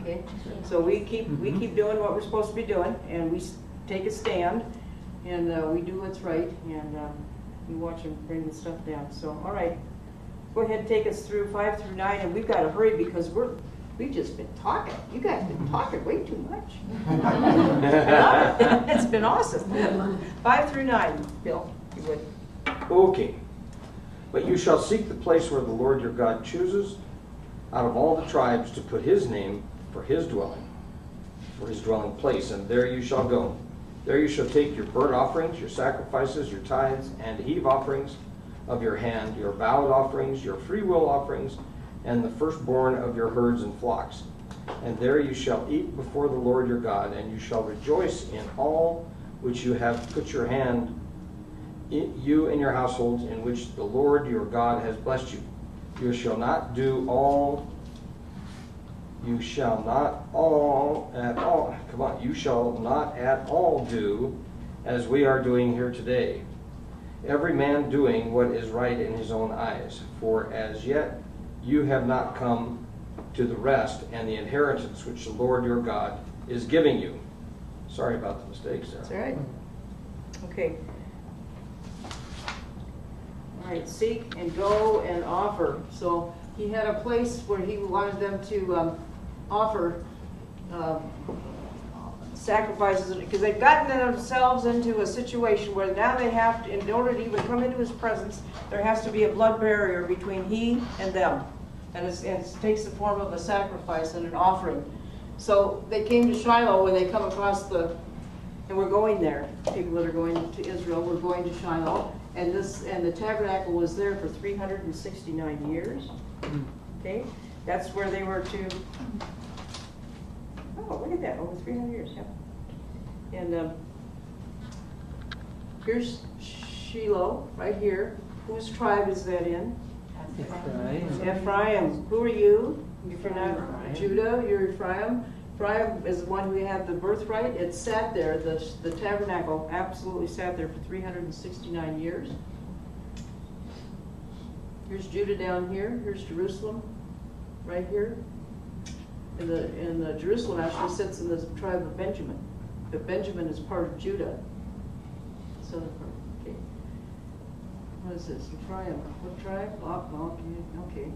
Okay, so we keep doing what we're supposed to be doing, and we take a stand, and we do what's right, and we watch them bring the stuff down. So, all right, go ahead and take us through 5 through 9, and we've got to hurry because we've just been talking. You guys have been talking way too much. I love it. It's been awesome. 5 through 9, Bill, if you would. Okay. But you shall seek the place where the Lord your God chooses out of all the tribes to put his name for his dwelling place, and there you shall go. There you shall take your burnt offerings, your sacrifices, your tithes, and heave offerings of your hand, your vowed offerings, your freewill offerings, and the firstborn of your herds and flocks. And there you shall eat before the Lord your God, and you shall rejoice in all which you have put your hand, you and your households, in which the Lord your God has blessed you. You shall not do all, you shall not at all do as we are doing here today, every man doing what is right in his own eyes. For as yet you have not come to the rest and the inheritance which the Lord your God is giving you. Sorry about the mistakes there. That's all right. Okay. All right, seek and go and offer. So he had a place where he wanted them to offer sacrifices, because they've gotten themselves into a situation where now they have to, in order to even come into his presence, there has to be a blood barrier between he and them. And it takes the form of a sacrifice and an offering. So they came to Shiloh when they come across and we're going there. People that are going to Israel, we're going to Shiloh. And the tabernacle was there for 369 years. Okay, that's where they were to. Oh, look at that! Over 300 years, yeah. And here's Shiloh right here. Whose tribe is that in? Ephraim. Who are you? You're from Judah. You're Ephraim. Ephraim is the one who had the birthright. It sat there. The tabernacle absolutely sat there for 369 years. Here's Judah down here. Here's Jerusalem, right here. And the Jerusalem actually sits in the tribe of Benjamin. But Benjamin is part of Judah. So, okay. What is this? Ephraim. What tribe? Okay.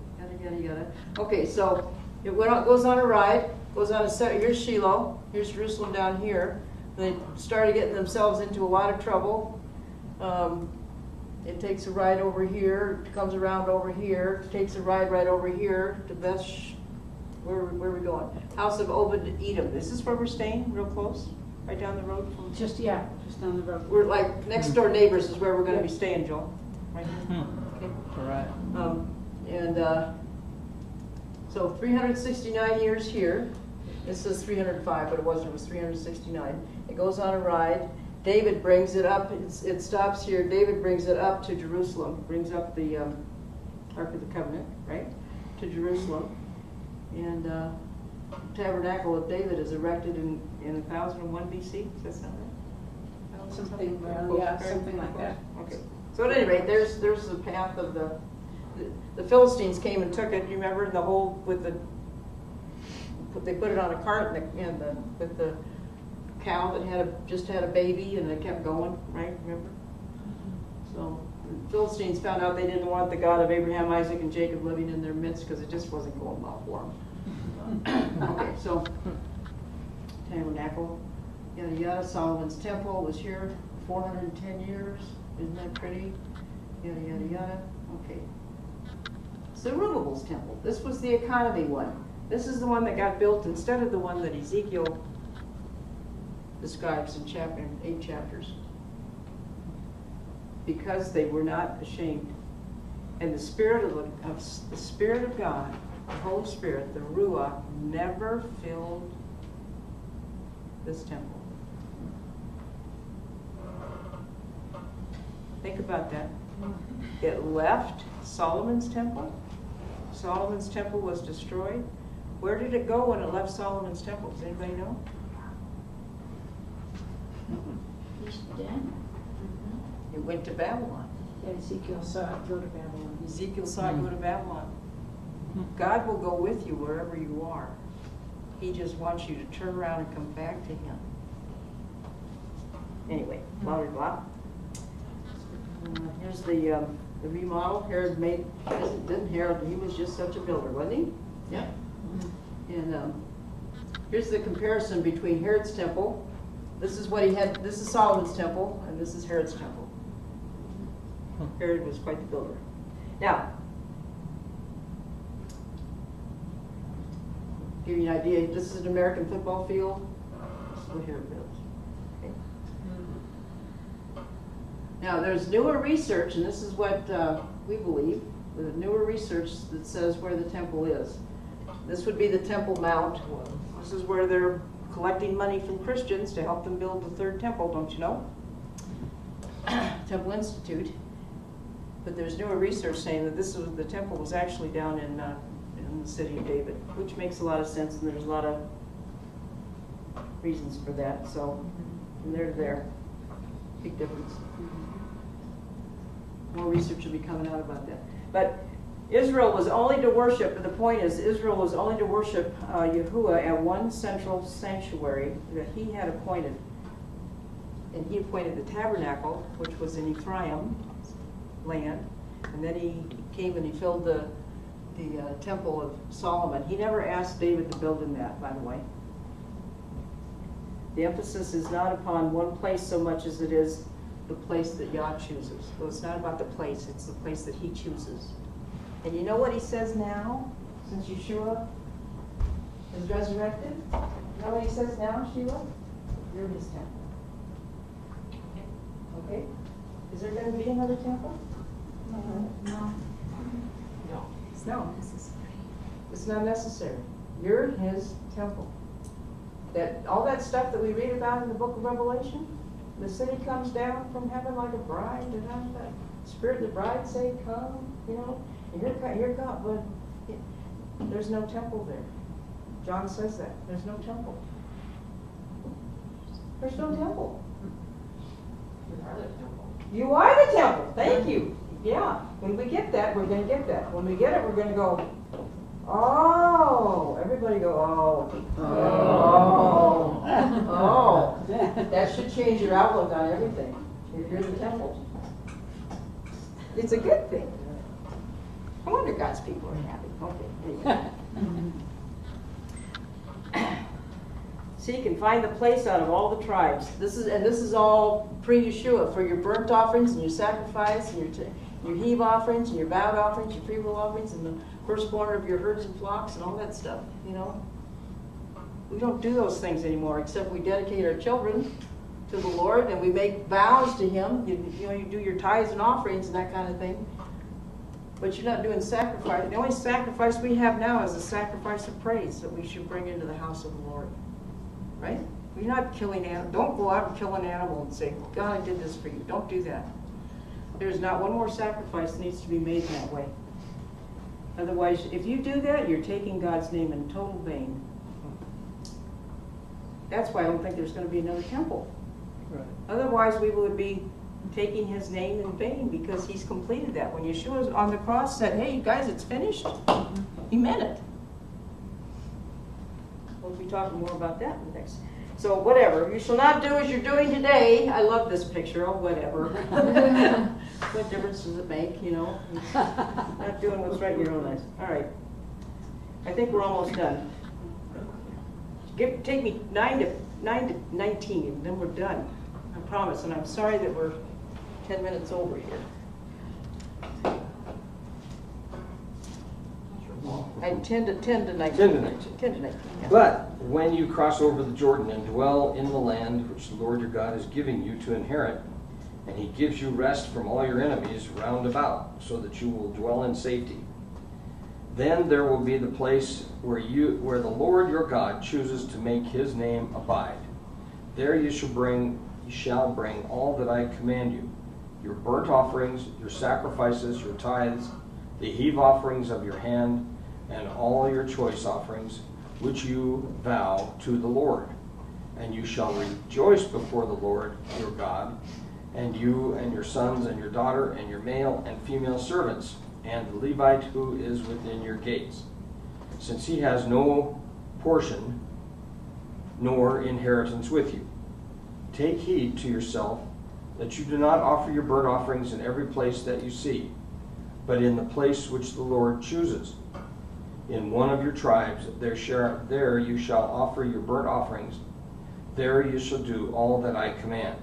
Yada. Okay, so it goes on a ride. Goes on a set. Here's Shiloh. Here's Jerusalem down here. They started getting themselves into a lot of trouble. It takes a ride over here. It comes around over here. It takes a ride right over here to where are we going? House of Obed-Edom. Is this where we're staying? Real close? Right down the road from? Just down the road. We're like next door neighbors is where we're going to be staying, Joel. Right here. Okay. All right. So 369 years here. It says 305, but it wasn't. It was 369. It goes on a ride. David brings it up. It stops here. David brings it up to Jerusalem. Brings up the Ark of the Covenant, right, to Jerusalem. And Tabernacle of David is erected in 1001 BC. Does that sound right? Something like that. Okay. So at any rate, there's the path of the Philistines came and took it. You remember the whole they put it on a cart with the cow that just had a baby, and they kept going, right? Remember? So the Philistines found out they didn't want the God of Abraham, Isaac, and Jacob living in their midst because it just wasn't going well for them. Okay, so tabernacle, yada yada, Solomon's temple was here 410 years. Isn't that pretty? Yada yada yada. Okay. Zerubbabel's temple. This was the economy one. This is the one that got built instead of the one that Ezekiel describes in 8 chapters. Because they were not ashamed. And the Spirit of God, the Holy Spirit, the Ruach, never filled this temple. Think about that. It left Solomon's temple. Solomon's temple was destroyed. Where did it go when it left Solomon's temple? Does anybody know? He's done. It went to Babylon. And Ezekiel saw it go to Babylon. Ezekiel saw it go to Babylon. God will go with you wherever you are. He just wants you to turn around and come back to Him. Anyway, blah, blah, blah. Here's the remodel. Herod didn't Herod, he was just such a builder, wasn't he? Yeah. And here's the comparison between Herod's temple. This is what he had, this is Solomon's temple, and this is Herod's temple. Herod was quite the builder. Now, give you an idea, this is an American football field. This is what Herod built. Okay. Now, there's newer research, and this is what we believe, the newer research that says where the temple is. This would be the Temple Mount. This is where they're collecting money from Christians to help them build the third temple, don't you know? Temple Institute. But there's newer research saying that the temple was actually down in the city of David, which makes a lot of sense, and there's a lot of reasons for that. So from there to there, big difference. More research will be coming out about that. But Israel was only to worship, and the point is, Israel was only to worship Yahuwah at one central sanctuary that he had appointed. And he appointed the tabernacle, which was in Ephraim land. And then he came and he filled the temple of Solomon. He never asked David to build in that, by the way. The emphasis is not upon one place so much as it is the place that Yah chooses. So it's not about the place, it's the place that he chooses. And you know what he says now, since Yeshua is resurrected? You know what he says now, Sheila? You're his temple. Okay? Is there going to be another temple? No. It's not necessary. It's not necessary. You're his temple. All that stuff that we read about in the book of Revelation, the city comes down from heaven like a bride, and the Spirit of the bride say, come, you know, and you're God, but there's no temple there. John says that. There's no temple. There's no temple. You are the temple. You are the temple. Thank you. Yeah. When we get that, we're going to get that. When we get it, we're going to go, oh. Everybody go, oh. Oh. Oh. That should change your outlook on everything. If you're the temple. It's a good thing. I wonder God's people are happy. Okay. Seek and find the place out of all the tribes. This is all pre-Yeshua for your burnt offerings and your sacrifice and your heave offerings and your vowed offerings, your freewill offerings, and the firstborn of your herds and flocks and all that stuff. You know, we don't do those things anymore, except we dedicate our children to the Lord and we make vows to Him. You do your tithes and offerings and that kind of thing. But you're not doing sacrifice. The only sacrifice we have now is a sacrifice of praise that we should bring into the house of the Lord. Right? You're not killing animals. Don't go out and kill an animal and say, God, I did this for you. Don't do that. There's not one more sacrifice that needs to be made in that way. Otherwise, if you do that, you're taking God's name in total vain. That's why I don't think there's going to be another temple. Right. Otherwise, we would be taking His name in vain because He's completed that. When Yeshua on the cross said, hey, you guys, it's finished, He meant it. We'll be talking more about that in the next. So whatever. You shall not do as you're doing today. I love this picture. Oh, whatever. What difference does it make, you know? Not doing what's right in your own eyes. All right. I think we're almost done. take me 9 to 19, and then we're done. I promise, and I'm sorry that we're 10 minutes over here. And 10 to 19. 10 to 19. 10 to 19, yeah. But when you cross over the Jordan and dwell in the land which the Lord your God is giving you to inherit, and he gives you rest from all your enemies round about, so that you will dwell in safety, then there will be the place where the Lord your God chooses to make his name abide. There you shall bring all that I command you, your burnt offerings, your sacrifices, your tithes, the heave offerings of your hand, and all your choice offerings, which you vow to the Lord. And you shall rejoice before the Lord your God, and you and your sons and your daughter and your male and female servants, and the Levite who is within your gates, since he has no portion nor inheritance with you. Take heed to yourself that you do not offer your burnt offerings in every place that you see, but in the place which the Lord chooses. In one of your tribes, there you shall offer your burnt offerings. There you shall do all that I command.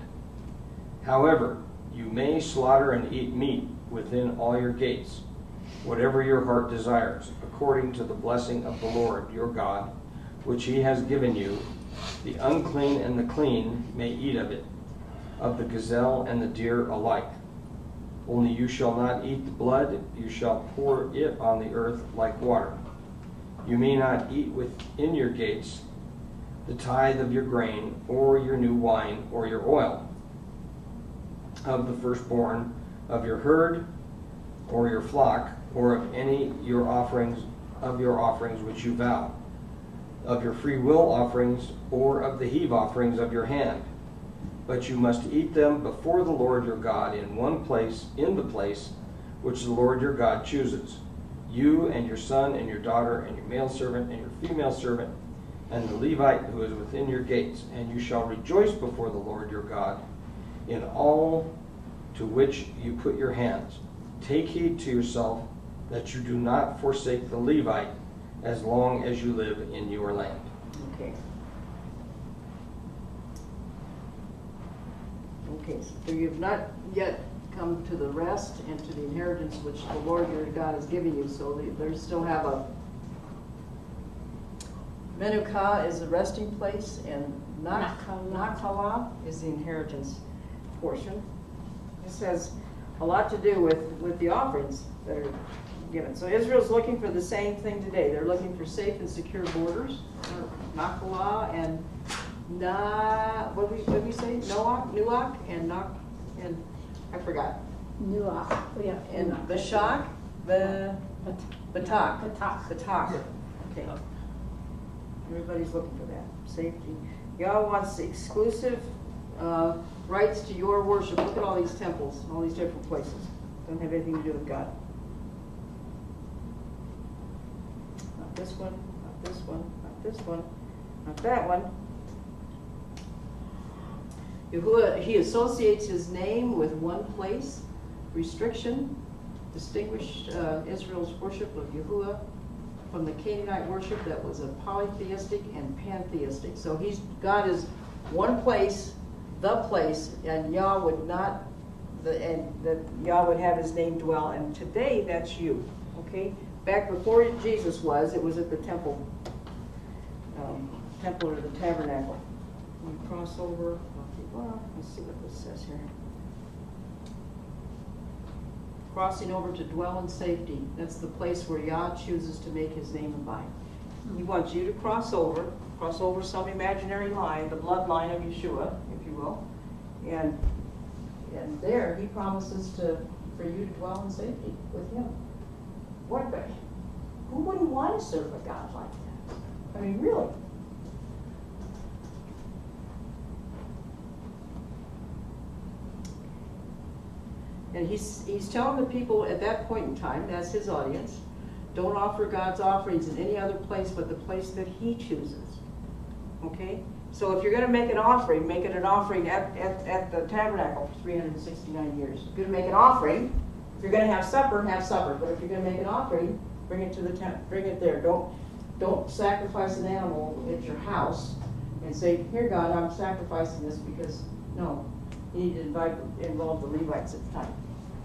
However, you may slaughter and eat meat within all your gates, whatever your heart desires, according to the blessing of the Lord your God, which he has given you. The unclean and the clean may eat of it, of the gazelle and the deer alike. Only you shall not eat the blood, you shall pour it on the earth like water. You may not eat within your gates the tithe of your grain, or your new wine, or your oil, of the firstborn of your herd, or your flock, or of any your offerings which you vow, of your free will offerings, or of the heave offerings of your hand. But you must eat them before the Lord your God in one place, in the place which the Lord your God chooses. You and your son and your daughter and your male servant and your female servant and the Levite who is within your gates. And you shall rejoice before the Lord your God in all to which you put your hands. Take heed to yourself that you do not forsake the Levite as long as you live in your land. Okay. Okay, so you've not yet come to the rest and to the inheritance which the Lord your God has given you. So they still have a Menukah is the resting place, and Nakala is the inheritance portion. This has a lot to do with the offerings that are given. So Israel's looking for the same thing today. They're looking for safe and secure borders. Nakala and what did we say? Nuach, and I forgot. Nuach, yeah. And Bashak, Batak. Okay. Everybody's looking for that. Safety. Yahweh wants exclusive rights to your worship. Look at all these temples and all these different places. Don't have anything to do with God. Not this one, not this one, not this one, not that one. Yahuwah, he associates his name with one place. Restriction distinguished Israel's worship of Yahuwah from the Canaanite worship that was a polytheistic and pantheistic. So God is one place, the place, and Yah would not, that Yah would have his name dwell. And today, that's you. Okay, back before Jesus was, it was at the temple or the tabernacle. We cross over. Well, let's see what this says here. Crossing over to dwell in safety. That's the place where Yah chooses to make his name abide. He wants you to cross over some imaginary line, the bloodline of Yeshua, if you will. And there he promises for you to dwell in safety with him. Who wouldn't want to serve a God like that? I mean, really. And he's telling the people at that point in time, that's his audience, don't offer God's offerings in any other place but the place that he chooses. Okay? So if you're going to make an offering, make it an offering at the tabernacle for 369 years. If you're going to make an offering, if you're going to have supper, have supper. But if you're going to make an offering, bring it to the bring it there. don't sacrifice an animal at your house and say, here God, I'm sacrificing this because, no. You need to involve the Levites at the time.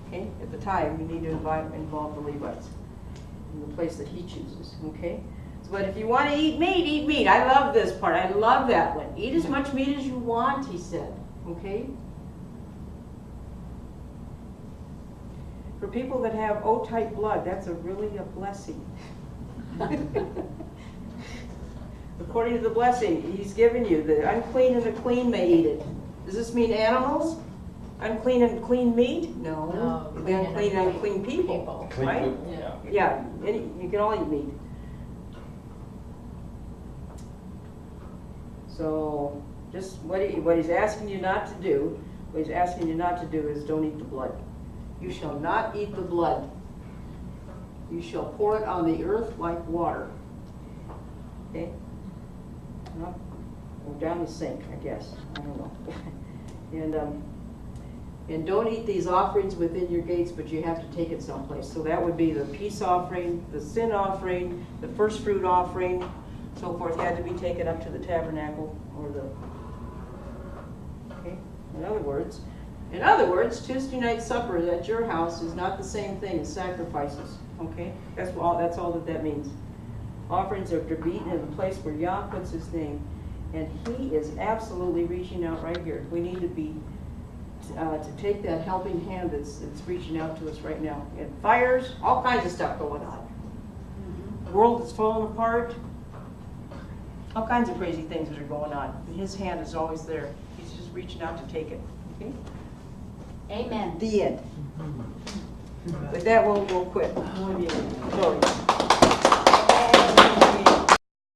Okay? At the time, you need to involve the Levites in the place that he chooses. Okay? So, but if you want to eat meat, eat meat. I love this part. I love that one. Eat as much meat as you want, he said. Okay? For people that have O-type blood, that's really a blessing. According to the blessing he's given you, the unclean and the clean may eat it. Does this mean animals? Unclean and clean meat? No. The unclean and unclean people. Right? Yeah. You can all eat meat. So, just what he's asking you not to do, is don't eat the blood. You shall not eat the blood. You shall pour it on the earth like water. Okay? Well, or down the sink, I guess. I don't know. And don't eat these offerings within your gates, but you have to take it someplace. So that would be the peace offering, the sin offering, the first fruit offering, so forth. Had to be taken up to the tabernacle or the. Okay. In other words, Tuesday night supper at your house is not the same thing as sacrifices. Okay. That's all that means. Offerings are to be eaten in a place where Yah puts his name. And he is absolutely reaching out right here. We need to be, to take that helping hand that's reaching out to us right now. And fires, all kinds of stuff going on. The world is falling apart. All kinds of crazy things that are going on. And his hand is always there. He's just reaching out to take it. Okay? Amen. The end. With that, we'll quit. Sorry.